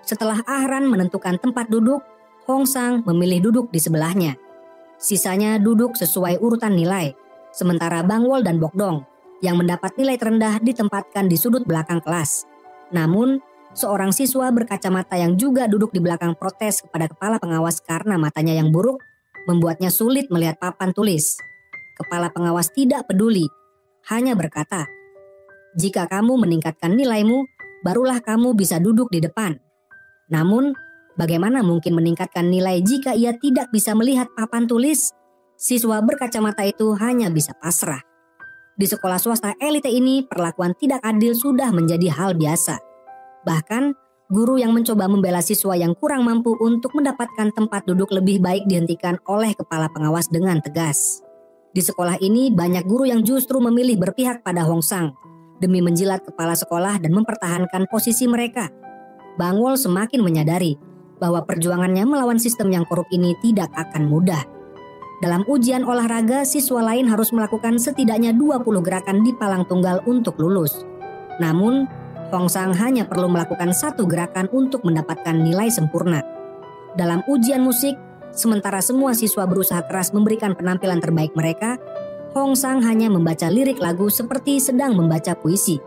Setelah Ahran menentukan tempat duduk, Hong Sang memilih duduk di sebelahnya. Sisanya duduk sesuai urutan nilai, sementara Bangwol dan Bokdong yang mendapat nilai terendah ditempatkan di sudut belakang kelas. Namun, seorang siswa berkacamata yang juga duduk di belakang protes kepada kepala pengawas karena matanya yang buruk membuatnya sulit melihat papan tulis. Kepala pengawas tidak peduli, hanya berkata, "Jika kamu meningkatkan nilaimu, barulah kamu bisa duduk di depan." Namun, bagaimana mungkin meningkatkan nilai jika ia tidak bisa melihat papan tulis? Siswa berkacamata itu hanya bisa pasrah. Di sekolah swasta elite ini, perlakuan tidak adil sudah menjadi hal biasa. Bahkan, guru yang mencoba membela siswa yang kurang mampu untuk mendapatkan tempat duduk lebih baik dihentikan oleh kepala pengawas dengan tegas. Di sekolah ini, banyak guru yang justru memilih berpihak pada Hong Sang demi menjilat kepala sekolah dan mempertahankan posisi mereka. Bangwol semakin menyadari bahwa perjuangannya melawan sistem yang korup ini tidak akan mudah. Dalam ujian olahraga, siswa lain harus melakukan setidaknya 20 gerakan di palang tunggal untuk lulus. Namun, Hong Sang hanya perlu melakukan 1 gerakan untuk mendapatkan nilai sempurna. Dalam ujian musik, sementara semua siswa berusaha keras memberikan penampilan terbaik mereka, Hong Sang hanya membaca lirik lagu seperti sedang membaca puisi.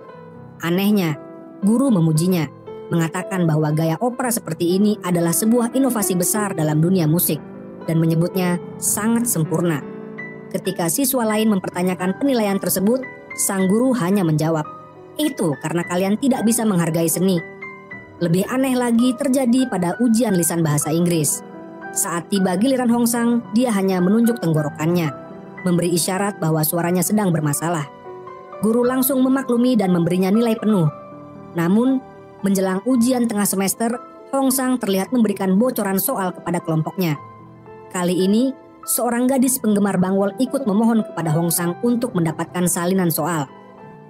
Anehnya, guru memujinya, mengatakan bahwa gaya opera seperti ini adalah sebuah inovasi besar dalam dunia musik dan menyebutnya sangat sempurna. Ketika siswa lain mempertanyakan penilaian tersebut, sang guru hanya menjawab, "Itu karena kalian tidak bisa menghargai seni." Lebih aneh lagi terjadi pada ujian lisan bahasa Inggris. Saat tiba giliran Hong Sang, dia hanya menunjuk tenggorokannya, memberi isyarat bahwa suaranya sedang bermasalah. Guru langsung memaklumi dan memberinya nilai penuh. Namun, menjelang ujian tengah semester, Hong Sang terlihat memberikan bocoran soal kepada kelompoknya. Kali ini, seorang gadis penggemar Bangwol ikut memohon kepada Hong Sang untuk mendapatkan salinan soal.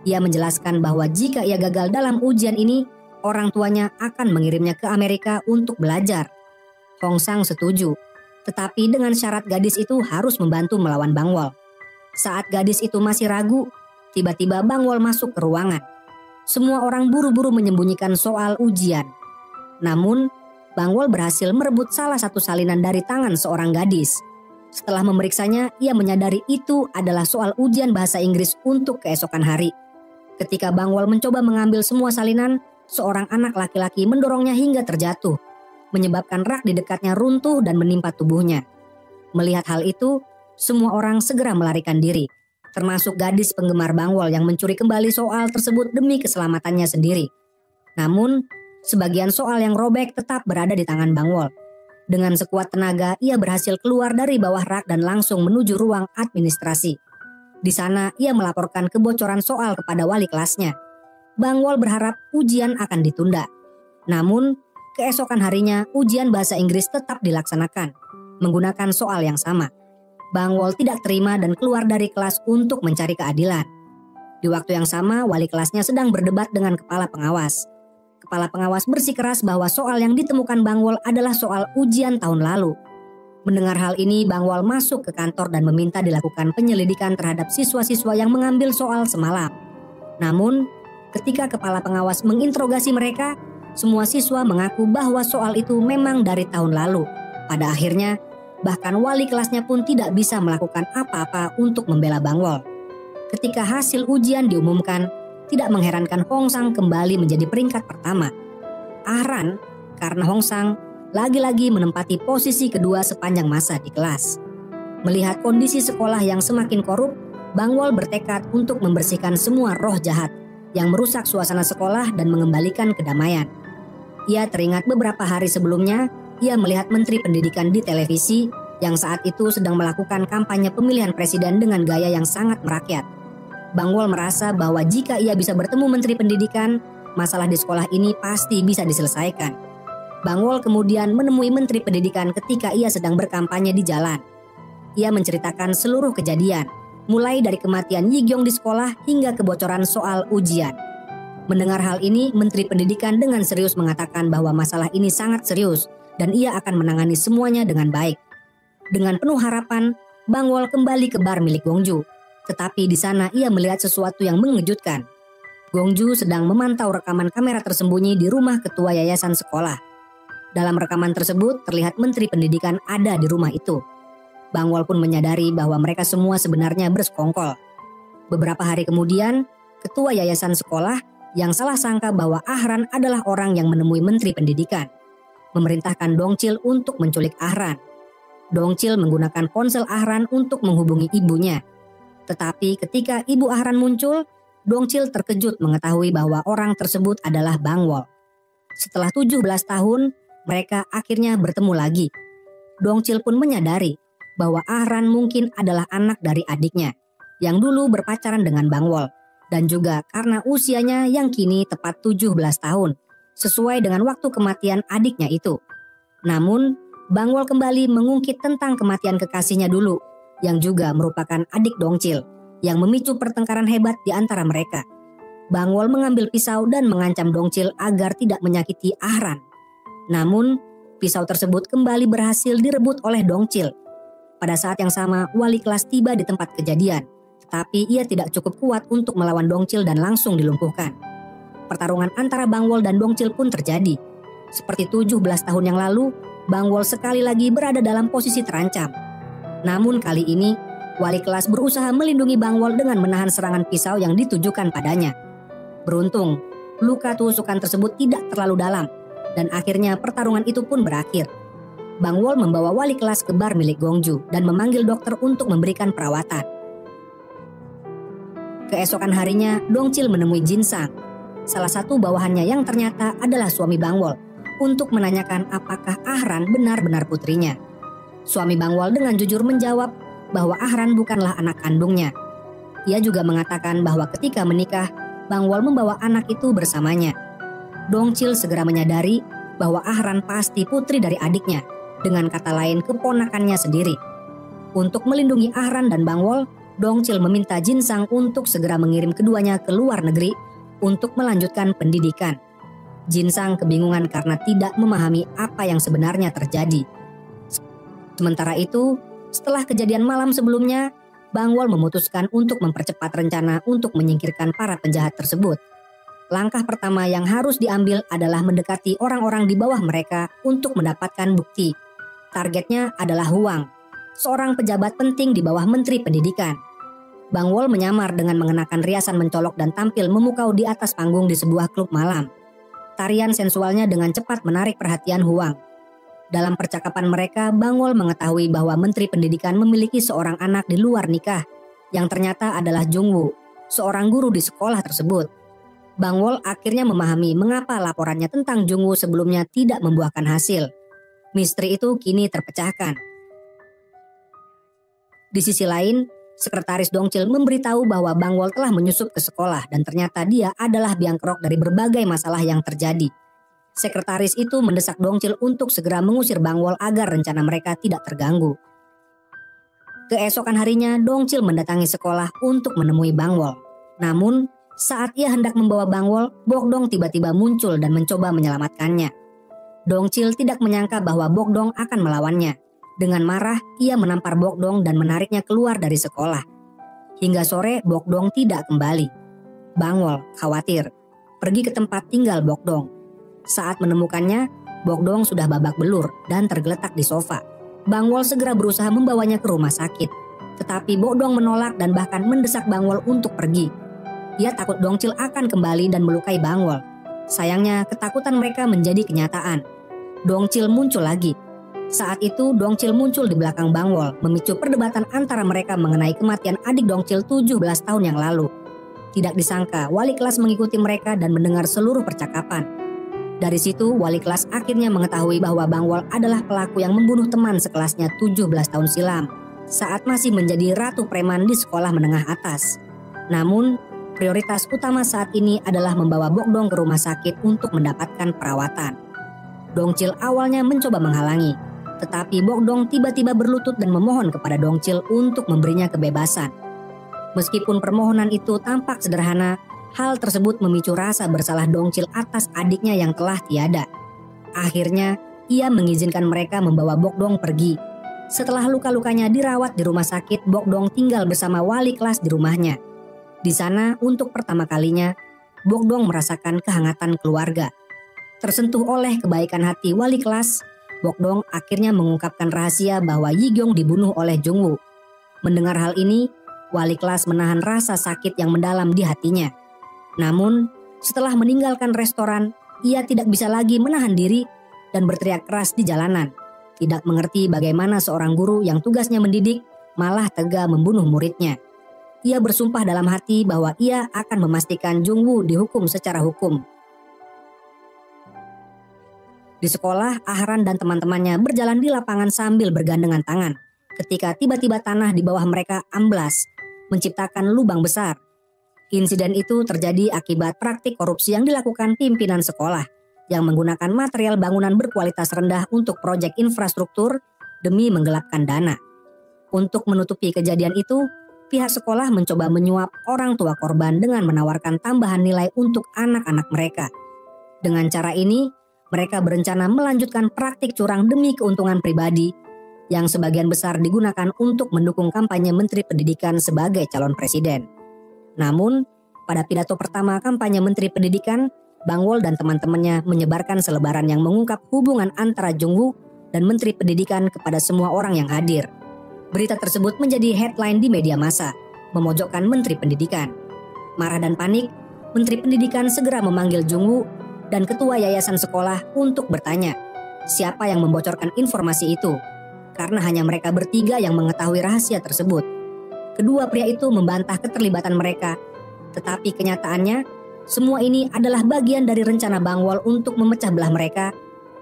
Ia menjelaskan bahwa jika ia gagal dalam ujian ini, orang tuanya akan mengirimnya ke Amerika untuk belajar. Hong Sang setuju, tetapi dengan syarat gadis itu harus membantu melawan Bangwol. Saat gadis itu masih ragu, tiba-tiba Bangwol masuk ke ruangan. Semua orang buru-buru menyembunyikan soal ujian. Namun, Bangwol berhasil merebut salah satu salinan dari tangan seorang gadis. Setelah memeriksanya, ia menyadari itu adalah soal ujian bahasa Inggris untuk keesokan hari. Ketika Bangwol mencoba mengambil semua salinan, seorang anak laki-laki mendorongnya hingga terjatuh, menyebabkan rak di dekatnya runtuh dan menimpa tubuhnya. Melihat hal itu, semua orang segera melarikan diri, termasuk gadis penggemar Bangwol yang mencuri kembali soal tersebut demi keselamatannya sendiri. Namun, sebagian soal yang robek tetap berada di tangan Bangwol. Dengan sekuat tenaga, ia berhasil keluar dari bawah rak dan langsung menuju ruang administrasi. Di sana, ia melaporkan kebocoran soal kepada wali kelasnya. Bangwol berharap ujian akan ditunda. Namun, keesokan harinya ujian bahasa Inggris tetap dilaksanakan, menggunakan soal yang sama. Bangwol tidak terima dan keluar dari kelas untuk mencari keadilan. Di waktu yang sama, wali kelasnya sedang berdebat dengan kepala pengawas. Kepala pengawas bersikeras bahwa soal yang ditemukan Bangwol adalah soal ujian tahun lalu. Mendengar hal ini, Bangwol masuk ke kantor dan meminta dilakukan penyelidikan terhadap siswa-siswa yang mengambil soal semalam. Namun, ketika kepala pengawas menginterogasi mereka, semua siswa mengaku bahwa soal itu memang dari tahun lalu. Pada akhirnya, bahkan wali kelasnya pun tidak bisa melakukan apa-apa untuk membela Bangwol. Ketika hasil ujian diumumkan, tidak mengherankan Hong Sang kembali menjadi peringkat pertama. Ahran karena Hong Sang lagi-lagi menempati posisi kedua sepanjang masa di kelas. Melihat kondisi sekolah yang semakin korup, Bangwol bertekad untuk membersihkan semua roh jahat yang merusak suasana sekolah dan mengembalikan kedamaian. Ia teringat beberapa hari sebelumnya, ia melihat Menteri Pendidikan di televisi yang saat itu sedang melakukan kampanye pemilihan presiden dengan gaya yang sangat merakyat. Bangwol merasa bahwa jika ia bisa bertemu Menteri Pendidikan, masalah di sekolah ini pasti bisa diselesaikan. Bangwol kemudian menemui Menteri Pendidikan ketika ia sedang berkampanye di jalan. Ia menceritakan seluruh kejadian, mulai dari kematian Yi-gyong di sekolah hingga kebocoran soal ujian. Mendengar hal ini, Menteri Pendidikan dengan serius mengatakan bahwa masalah ini sangat serius dan ia akan menangani semuanya dengan baik. Dengan penuh harapan, Bang Wol kembali ke bar milik Gongju. Tetapi di sana ia melihat sesuatu yang mengejutkan. Gongju sedang memantau rekaman kamera tersembunyi di rumah ketua yayasan sekolah. Dalam rekaman tersebut terlihat Menteri Pendidikan ada di rumah itu. Bang Wol pun menyadari bahwa mereka semua sebenarnya bersekongkol. Beberapa hari kemudian, ketua yayasan sekolah yang salah sangka bahwa Ahran adalah orang yang menemui Menteri Pendidikan, memerintahkan Dongchil untuk menculik Ahran. Dongchil menggunakan ponsel Ahran untuk menghubungi ibunya. Tetapi ketika ibu Ahran muncul, Dongchil terkejut mengetahui bahwa orang tersebut adalah Bang Wol. Setelah 17 tahun, mereka akhirnya bertemu lagi. Dongchil pun menyadari bahwa Ahran mungkin adalah anak dari adiknya, yang dulu berpacaran dengan Bang Wol. Dan juga karena usianya yang kini tepat 17 tahun, sesuai dengan waktu kematian adiknya itu. Namun, Bang Wol kembali mengungkit tentang kematian kekasihnya dulu, yang juga merupakan adik Dongchil, yang memicu pertengkaran hebat di antara mereka. Bang Wol mengambil pisau dan mengancam Dongchil agar tidak menyakiti Ahran. Namun, pisau tersebut kembali berhasil direbut oleh Dongchil. Pada saat yang sama, wali kelas tiba di tempat kejadian. Tapi ia tidak cukup kuat untuk melawan Dongchil dan langsung dilumpuhkan. Pertarungan antara Bang Wol dan Dongchil pun terjadi. Seperti 17 tahun yang lalu, Bang Wol sekali lagi berada dalam posisi terancam. Namun kali ini, wali kelas berusaha melindungi Bang Wol dengan menahan serangan pisau yang ditujukan padanya. Beruntung, luka tusukan tersebut tidak terlalu dalam, dan akhirnya pertarungan itu pun berakhir. Bang Wol membawa wali kelas ke bar milik Gongju dan memanggil dokter untuk memberikan perawatan. Keesokan harinya, Dongchil menemui Jinsang, salah satu bawahannya yang ternyata adalah suami Bang Wol, untuk menanyakan apakah Ahran benar-benar putrinya. Suami Bang Wol dengan jujur menjawab bahwa Ahran bukanlah anak kandungnya. Ia juga mengatakan bahwa ketika menikah, Bang Wol membawa anak itu bersamanya. Dongchil segera menyadari bahwa Ahran pasti putri dari adiknya, dengan kata lain keponakannya sendiri. Untuk melindungi Ahran dan Bang Wol, Dongchil meminta Jinsang untuk segera mengirim keduanya ke luar negeri untuk melanjutkan pendidikan. Jinsang kebingungan karena tidak memahami apa yang sebenarnya terjadi. Sementara itu, setelah kejadian malam sebelumnya, Bang Wol memutuskan untuk mempercepat rencana untuk menyingkirkan para penjahat tersebut. Langkah pertama yang harus diambil adalah mendekati orang-orang di bawah mereka untuk mendapatkan bukti. Targetnya adalah Huang, seorang pejabat penting di bawah Menteri Pendidikan. Bang Wol menyamar dengan mengenakan riasan mencolok dan tampil memukau di atas panggung di sebuah klub malam. Tarian sensualnya dengan cepat menarik perhatian Huang. Dalam percakapan mereka, Bang Wol mengetahui bahwa Menteri Pendidikan memiliki seorang anak di luar nikah, yang ternyata adalah Jungwoo, seorang guru di sekolah tersebut. Bang Wol akhirnya memahami mengapa laporannya tentang Jungwoo sebelumnya tidak membuahkan hasil. Misteri itu kini terpecahkan. Di sisi lain, Sekretaris Dongchil memberitahu bahwa Bang Wol telah menyusup ke sekolah dan ternyata dia adalah biang kerok dari berbagai masalah yang terjadi. Sekretaris itu mendesak Dongchil untuk segera mengusir Bang Wol agar rencana mereka tidak terganggu. Keesokan harinya, Dongchil mendatangi sekolah untuk menemui Bang Wol. Namun, saat ia hendak membawa Bang Wol, Bokdong tiba-tiba muncul dan mencoba menyelamatkannya. Dongchil tidak menyangka bahwa Bokdong akan melawannya. Dengan marah, ia menampar Bokdong dan menariknya keluar dari sekolah. Hingga sore, Bokdong tidak kembali. Bang Wol khawatir, pergi ke tempat tinggal Bokdong. Saat menemukannya, Bokdong sudah babak belur dan tergeletak di sofa. Bang Wol segera berusaha membawanya ke rumah sakit. Tetapi Bokdong menolak dan bahkan mendesak Bang Wol untuk pergi. Ia takut Dongchil akan kembali dan melukai Bang Wol. Sayangnya, ketakutan mereka menjadi kenyataan. Dongchil muncul lagi. Saat itu Dongchil muncul di belakang Bang Wol, memicu perdebatan antara mereka mengenai kematian adik Dongchil 17 tahun yang lalu. Tidak disangka wali kelas mengikuti mereka dan mendengar seluruh percakapan. Dari situ wali kelas akhirnya mengetahui bahwa Bang Wol adalah pelaku yang membunuh teman sekelasnya 17 tahun silam saat masih menjadi ratu preman di sekolah menengah atas. Namun prioritas utama saat ini adalah membawa Bokdong ke rumah sakit untuk mendapatkan perawatan. Dongchil awalnya mencoba menghalangi. Tetapi Bokdong tiba-tiba berlutut dan memohon kepada Dongcil untuk memberinya kebebasan. Meskipun permohonan itu tampak sederhana, hal tersebut memicu rasa bersalah Dongcil atas adiknya yang telah tiada. Akhirnya, ia mengizinkan mereka membawa Bokdong pergi. Setelah luka-lukanya dirawat di rumah sakit, Bokdong tinggal bersama wali kelas di rumahnya. Di sana, untuk pertama kalinya, Bokdong merasakan kehangatan keluarga. Tersentuh oleh kebaikan hati wali kelas, Bokdong akhirnya mengungkapkan rahasia bahwa Yigyong dibunuh oleh Jungwoo. Mendengar hal ini, wali kelas menahan rasa sakit yang mendalam di hatinya. Namun, setelah meninggalkan restoran, ia tidak bisa lagi menahan diri dan berteriak keras di jalanan. Tidak mengerti bagaimana seorang guru yang tugasnya mendidik malah tega membunuh muridnya. Ia bersumpah dalam hati bahwa ia akan memastikan Jungwoo dihukum secara hukum. Di sekolah, Ahran dan teman-temannya berjalan di lapangan sambil bergandengan tangan. Ketika tiba-tiba tanah di bawah mereka amblas, menciptakan lubang besar. Insiden itu terjadi akibat praktik korupsi yang dilakukan pimpinan sekolah yang menggunakan material bangunan berkualitas rendah untuk proyek infrastruktur demi menggelapkan dana. Untuk menutupi kejadian itu, pihak sekolah mencoba menyuap orang tua korban dengan menawarkan tambahan nilai untuk anak-anak mereka. Dengan cara ini, mereka berencana melanjutkan praktik curang demi keuntungan pribadi yang sebagian besar digunakan untuk mendukung kampanye Menteri Pendidikan sebagai calon presiden. Namun, pada pidato pertama kampanye Menteri Pendidikan, Bang Wol dan teman-temannya menyebarkan selebaran yang mengungkap hubungan antara Jungwoo dan Menteri Pendidikan kepada semua orang yang hadir. Berita tersebut menjadi headline di media massa, memojokkan Menteri Pendidikan. Marah dan panik, Menteri Pendidikan segera memanggil Jungwoo dan ketua yayasan sekolah untuk bertanya siapa yang membocorkan informasi itu, karena hanya mereka bertiga yang mengetahui rahasia tersebut. Kedua pria itu membantah keterlibatan mereka, tetapi kenyataannya semua ini adalah bagian dari rencana Bang Wol untuk memecah belah mereka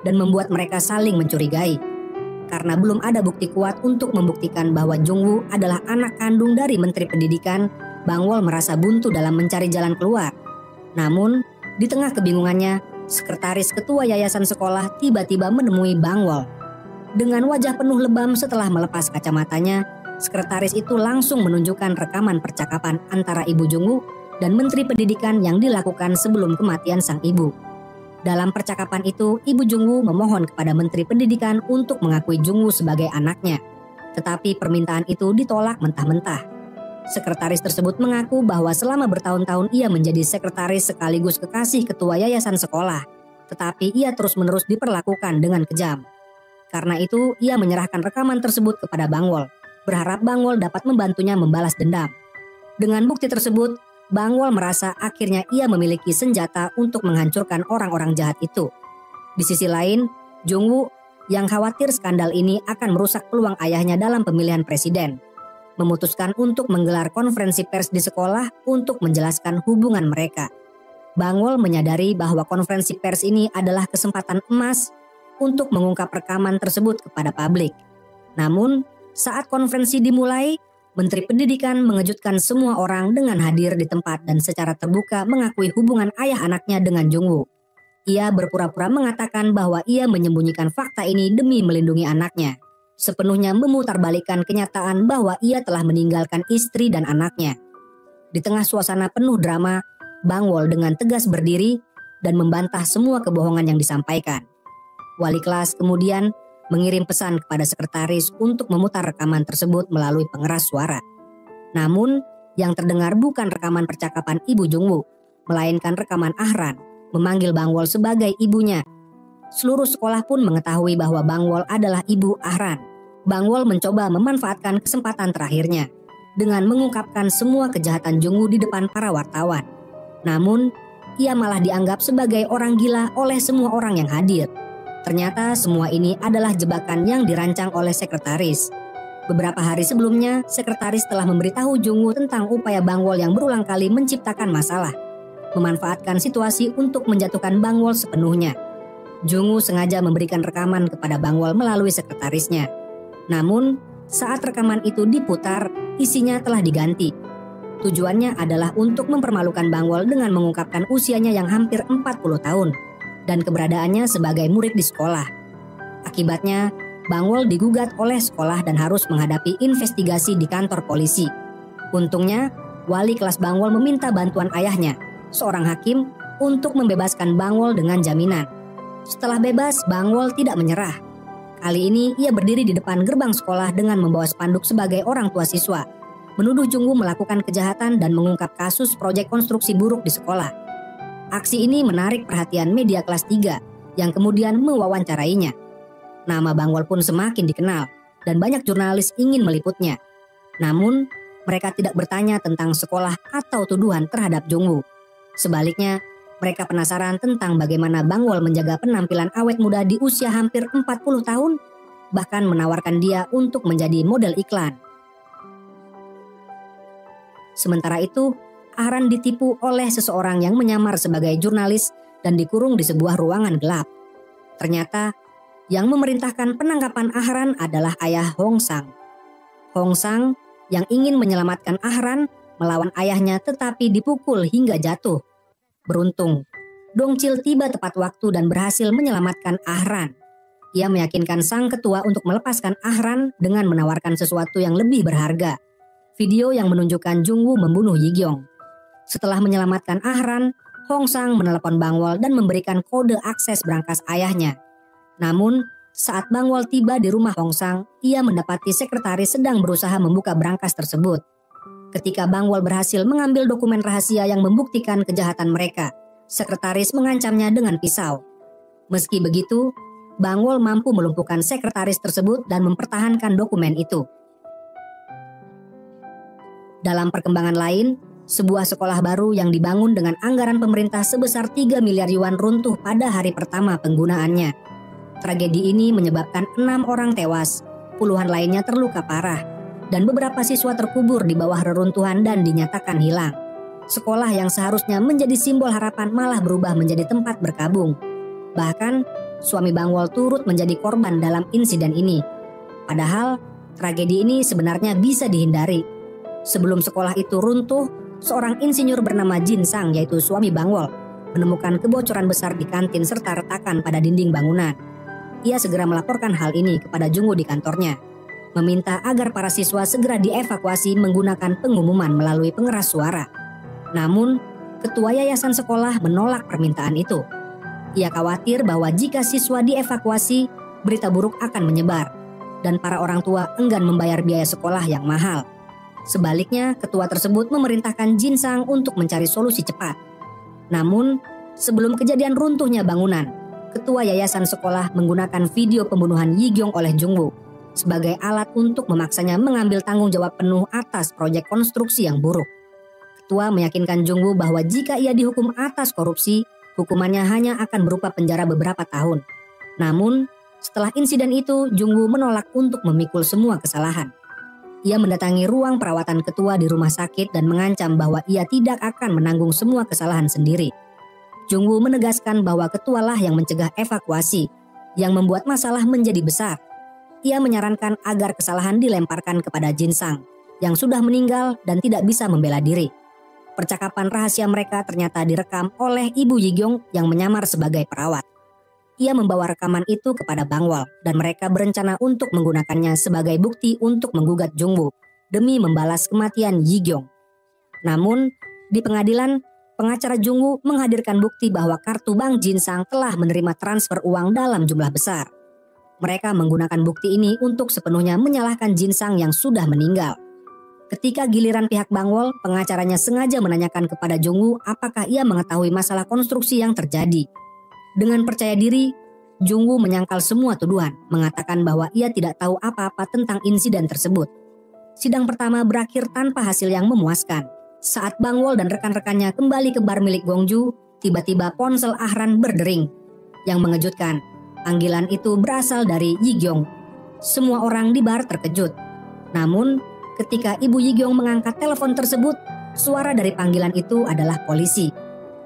dan membuat mereka saling mencurigai. Karena belum ada bukti kuat untuk membuktikan bahwa Jungwoo adalah anak kandung dari Menteri Pendidikan, Bang Wol merasa buntu dalam mencari jalan keluar. Namun, di tengah kebingungannya, sekretaris ketua yayasan sekolah tiba-tiba menemui Bang Wol. Dengan wajah penuh lebam setelah melepas kacamatanya, sekretaris itu langsung menunjukkan rekaman percakapan antara Ibu Jungwoo dan Menteri Pendidikan yang dilakukan sebelum kematian sang ibu. Dalam percakapan itu, Ibu Jungwoo memohon kepada Menteri Pendidikan untuk mengakui Jungwoo sebagai anaknya. Tetapi permintaan itu ditolak mentah-mentah. Sekretaris tersebut mengaku bahwa selama bertahun-tahun ia menjadi sekretaris sekaligus kekasih ketua yayasan sekolah, tetapi ia terus-menerus diperlakukan dengan kejam. Karena itu, ia menyerahkan rekaman tersebut kepada Bang Wol, berharap Bang Wol dapat membantunya membalas dendam. Dengan bukti tersebut, Bang Wol merasa akhirnya ia memiliki senjata untuk menghancurkan orang-orang jahat itu. Di sisi lain, Jungwoo yang khawatir skandal ini akan merusak peluang ayahnya dalam pemilihan presiden, memutuskan untuk menggelar konferensi pers di sekolah untuk menjelaskan hubungan mereka. Bang Wol menyadari bahwa konferensi pers ini adalah kesempatan emas untuk mengungkap rekaman tersebut kepada publik. Namun, saat konferensi dimulai, Menteri Pendidikan mengejutkan semua orang dengan hadir di tempat dan secara terbuka mengakui hubungan ayah anaknya dengan Jungwoo. Ia berpura-pura mengatakan bahwa ia menyembunyikan fakta ini demi melindungi anaknya, sepenuhnya memutarbalikkan kenyataan bahwa ia telah meninggalkan istri dan anaknya. Di tengah suasana penuh drama, Bang Wol dengan tegas berdiri dan membantah semua kebohongan yang disampaikan. Wali kelas kemudian mengirim pesan kepada sekretaris untuk memutar rekaman tersebut melalui pengeras suara. Namun, yang terdengar bukan rekaman percakapan Ibu Jungwoo, melainkan rekaman Ahran memanggil Bang Wol sebagai ibunya. Seluruh sekolah pun mengetahui bahwa Bang Wol adalah ibu Ahran. Bang Wol mencoba memanfaatkan kesempatan terakhirnya dengan mengungkapkan semua kejahatan Jungwoo di depan para wartawan. Namun, ia malah dianggap sebagai orang gila oleh semua orang yang hadir. Ternyata semua ini adalah jebakan yang dirancang oleh sekretaris. Beberapa hari sebelumnya, sekretaris telah memberitahu Jungwoo tentang upaya Bang Wol yang berulang kali menciptakan masalah, memanfaatkan situasi untuk menjatuhkan Bang Wol sepenuhnya. Jungwoo sengaja memberikan rekaman kepada Bang Wol melalui sekretarisnya. Namun, saat rekaman itu diputar, isinya telah diganti. Tujuannya adalah untuk mempermalukan Bang Wol dengan mengungkapkan usianya yang hampir 40 tahun dan keberadaannya sebagai murid di sekolah. Akibatnya, Bangwol digugat oleh sekolah dan harus menghadapi investigasi di kantor polisi. Untungnya, wali kelas Bangwol meminta bantuan ayahnya, seorang hakim, untuk membebaskan Bangwol dengan jaminan. Setelah bebas, Bangwol tidak menyerah. Kali ini ia berdiri di depan gerbang sekolah dengan membawa spanduk sebagai orang tua siswa, menuduh Jungwoo melakukan kejahatan dan mengungkap kasus proyek konstruksi buruk di sekolah. Aksi ini menarik perhatian media kelas 3 yang kemudian mewawancarainya. Nama Bangwol pun semakin dikenal dan banyak jurnalis ingin meliputnya. Namun, mereka tidak bertanya tentang sekolah atau tuduhan terhadap Jungwoo. Sebaliknya, mereka penasaran tentang bagaimana Bangwol menjaga penampilan awet muda di usia hampir 40 tahun, bahkan menawarkan dia untuk menjadi model iklan. Sementara itu, Ahran ditipu oleh seseorang yang menyamar sebagai jurnalis dan dikurung di sebuah ruangan gelap. Ternyata, yang memerintahkan penangkapan Ahran adalah ayah Hong Sang. Hong Sang yang ingin menyelamatkan Ahran melawan ayahnya tetapi dipukul hingga jatuh. Beruntung, Dongchil tiba tepat waktu dan berhasil menyelamatkan Ahran. Ia meyakinkan sang ketua untuk melepaskan Ahran dengan menawarkan sesuatu yang lebih berharga. Video yang menunjukkan Jungwoo membunuh Yigyong. Setelah menyelamatkan Ahran, Hong Sang menelepon Bangwol dan memberikan kode akses berangkas ayahnya. Namun, saat Bangwol tiba di rumah Hong Sang, ia mendapati sekretaris sedang berusaha membuka berangkas tersebut. Ketika Bangwol berhasil mengambil dokumen rahasia yang membuktikan kejahatan mereka, sekretaris mengancamnya dengan pisau. Meski begitu, Bangwol mampu melumpuhkan sekretaris tersebut dan mempertahankan dokumen itu. Dalam perkembangan lain, sebuah sekolah baru yang dibangun dengan anggaran pemerintah sebesar 3 miliar yuan runtuh pada hari pertama penggunaannya. Tragedi ini menyebabkan 6 orang tewas, puluhan lainnya terluka parah, dan beberapa siswa terkubur di bawah reruntuhan dan dinyatakan hilang. Sekolah yang seharusnya menjadi simbol harapan malah berubah menjadi tempat berkabung. Bahkan, suami Bangwol turut menjadi korban dalam insiden ini. Padahal, tragedi ini sebenarnya bisa dihindari. Sebelum sekolah itu runtuh, seorang insinyur bernama Jin Sang, yaitu suami Bangwol, menemukan kebocoran besar di kantin serta retakan pada dinding bangunan. Ia segera melaporkan hal ini kepada Jungwoo di kantornya, meminta agar para siswa segera dievakuasi menggunakan pengumuman melalui pengeras suara. Namun, ketua yayasan sekolah menolak permintaan itu. Ia khawatir bahwa jika siswa dievakuasi, berita buruk akan menyebar, dan para orang tua enggan membayar biaya sekolah yang mahal. Sebaliknya, ketua tersebut memerintahkan Jin Sang untuk mencari solusi cepat. Namun, sebelum kejadian runtuhnya bangunan, ketua yayasan sekolah menggunakan video pembunuhan Yigyong oleh Jungwoo sebagai alat untuk memaksanya mengambil tanggung jawab penuh atas proyek konstruksi yang buruk. Ketua meyakinkan Jungwoo bahwa jika ia dihukum atas korupsi, hukumannya hanya akan berupa penjara beberapa tahun. Namun, setelah insiden itu, Jungwoo menolak untuk memikul semua kesalahan. Ia mendatangi ruang perawatan ketua di rumah sakit dan mengancam bahwa ia tidak akan menanggung semua kesalahan sendiri. Jungwoo menegaskan bahwa ketualah yang mencegah evakuasi, yang membuat masalah menjadi besar. Ia menyarankan agar kesalahan dilemparkan kepada Jin Sang, yang sudah meninggal dan tidak bisa membela diri. Percakapan rahasia mereka ternyata direkam oleh ibu Yigyong yang menyamar sebagai perawat. Ia membawa rekaman itu kepada Bangwol dan mereka berencana untuk menggunakannya sebagai bukti untuk menggugat Jungwoo demi membalas kematian Yigyong. Namun, di pengadilan, pengacara Jungwoo menghadirkan bukti bahwa kartu bank Jin Sang telah menerima transfer uang dalam jumlah besar. Mereka menggunakan bukti ini untuk sepenuhnya menyalahkan Jin Sang yang sudah meninggal. Ketika giliran pihak Bangwol, pengacaranya sengaja menanyakan kepada Jungwoo apakah ia mengetahui masalah konstruksi yang terjadi. Dengan percaya diri, Jungwoo menyangkal semua tuduhan, mengatakan bahwa ia tidak tahu apa-apa tentang insiden tersebut. Sidang pertama berakhir tanpa hasil yang memuaskan. Saat Bangwol dan rekan-rekannya kembali ke bar milik Gongju, tiba-tiba ponsel Ahran berdering. Yang mengejutkan, panggilan itu berasal dari Yigyong. Semua orang di bar terkejut. Namun, ketika Ibu Yigyong mengangkat telepon tersebut, suara dari panggilan itu adalah polisi.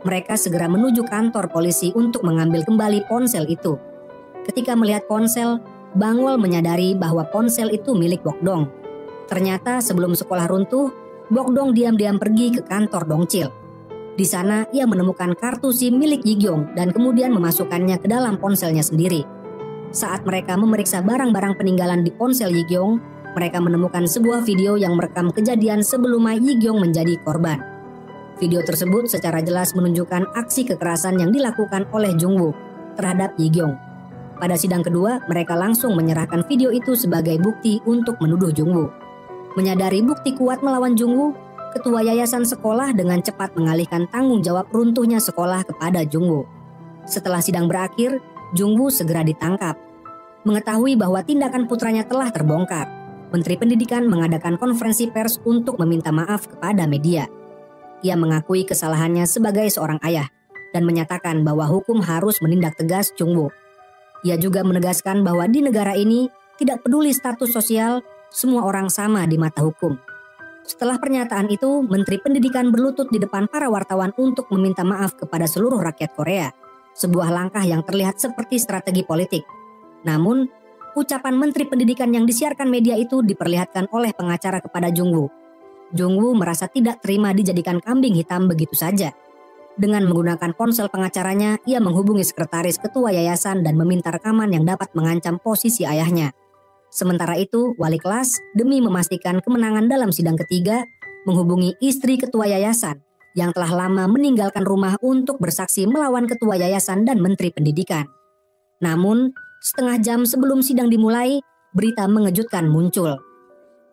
Mereka segera menuju kantor polisi untuk mengambil kembali ponsel itu. Ketika melihat ponsel, Bangwol menyadari bahwa ponsel itu milik Bokdong. Ternyata sebelum sekolah runtuh, Bokdong diam-diam pergi ke kantor Dongchil. Di sana ia menemukan kartu SIM milik Yigyong dan kemudian memasukkannya ke dalam ponselnya sendiri. Saat mereka memeriksa barang-barang peninggalan di ponsel Yigyong, mereka menemukan sebuah video yang merekam kejadian sebelum Ma Yigyong menjadi korban. Video tersebut secara jelas menunjukkan aksi kekerasan yang dilakukan oleh Jungwoo terhadap Yigyong. Pada sidang kedua, mereka langsung menyerahkan video itu sebagai bukti untuk menuduh Jungwoo. Menyadari bukti kuat melawan Jungwoo, ketua yayasan sekolah dengan cepat mengalihkan tanggung jawab runtuhnya sekolah kepada Jungwoo. Setelah sidang berakhir, Jungwoo segera ditangkap. Mengetahui bahwa tindakan putranya telah terbongkar, Menteri Pendidikan mengadakan konferensi pers untuk meminta maaf kepada media. Ia mengakui kesalahannya sebagai seorang ayah dan menyatakan bahwa hukum harus menindak tegas Jungwoo. Ia juga menegaskan bahwa di negara ini tidak peduli status sosial, semua orang sama di mata hukum. Setelah pernyataan itu, Menteri Pendidikan berlutut di depan para wartawan untuk meminta maaf kepada seluruh rakyat Korea. Sebuah langkah yang terlihat seperti strategi politik. Namun, ucapan Menteri Pendidikan yang disiarkan media itu diperlihatkan oleh pengacara kepada Jungwoo. Jungwoo merasa tidak terima dijadikan kambing hitam begitu saja. Dengan menggunakan ponsel pengacaranya, ia menghubungi sekretaris ketua yayasan dan meminta rekaman yang dapat mengancam posisi ayahnya. Sementara itu, wali kelas demi memastikan kemenangan dalam sidang ketiga, menghubungi istri ketua yayasan yang telah lama meninggalkan rumah untuk bersaksi melawan ketua yayasan dan Menteri Pendidikan. Namun, setengah jam sebelum sidang dimulai, berita mengejutkan muncul.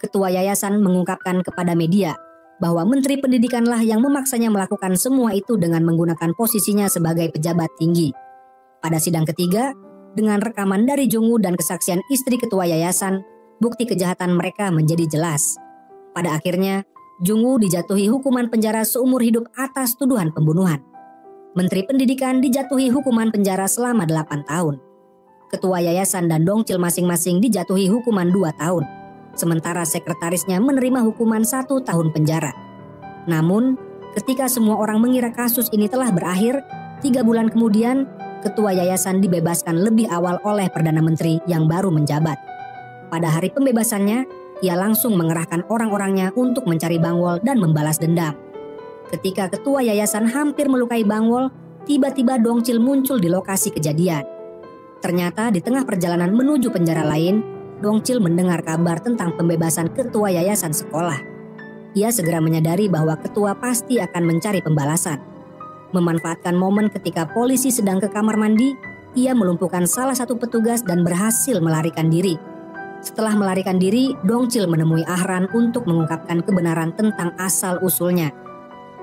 Ketua yayasan mengungkapkan kepada media bahwa Menteri Pendidikanlah yang memaksanya melakukan semua itu dengan menggunakan posisinya sebagai pejabat tinggi. Pada sidang ketiga, dengan rekaman dari Jungwoo dan kesaksian istri ketua yayasan, bukti kejahatan mereka menjadi jelas. Pada akhirnya, Jungwoo dijatuhi hukuman penjara seumur hidup atas tuduhan pembunuhan. Menteri Pendidikan dijatuhi hukuman penjara selama 8 tahun. Ketua yayasan dan Dongchil masing-masing dijatuhi hukuman 2 tahun. Sementara sekretarisnya menerima hukuman 1 tahun penjara. Namun, ketika semua orang mengira kasus ini telah berakhir, 3 bulan kemudian, ketua yayasan dibebaskan lebih awal oleh Perdana Menteri yang baru menjabat. Pada hari pembebasannya, ia langsung mengerahkan orang-orangnya untuk mencari Bangwol dan membalas dendam. Ketika ketua yayasan hampir melukai Bangwol, tiba-tiba Dongchil muncul di lokasi kejadian. Ternyata di tengah perjalanan menuju penjara lain, Dongchil mendengar kabar tentang pembebasan ketua yayasan sekolah. Ia segera menyadari bahwa ketua pasti akan mencari pembalasan. Memanfaatkan momen ketika polisi sedang ke kamar mandi, ia melumpuhkan salah satu petugas dan berhasil melarikan diri. Setelah melarikan diri, Dongchil menemui Ahran untuk mengungkapkan kebenaran tentang asal-usulnya.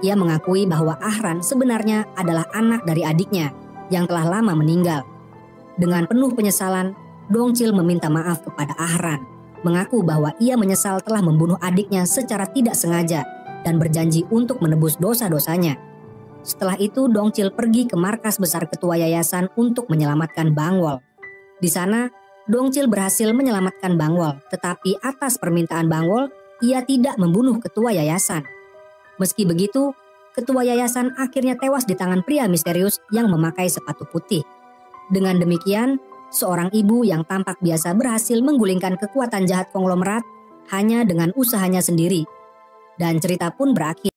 Ia mengakui bahwa Ahran sebenarnya adalah anak dari adiknya yang telah lama meninggal. Dengan penuh penyesalan, Dongchil meminta maaf kepada Ahran, mengaku bahwa ia menyesal telah membunuh adiknya secara tidak sengaja dan berjanji untuk menebus dosa-dosanya. Setelah itu, Dongchil pergi ke markas besar ketua yayasan untuk menyelamatkan Bangwol. Di sana, Dongchil berhasil menyelamatkan Bangwol, tetapi atas permintaan Bangwol, ia tidak membunuh ketua yayasan. Meski begitu, ketua yayasan akhirnya tewas di tangan pria misterius yang memakai sepatu putih. Dengan demikian, seorang ibu yang tampak biasa berhasil menggulingkan kekuatan jahat konglomerat hanya dengan usahanya sendiri. Dan cerita pun berakhir.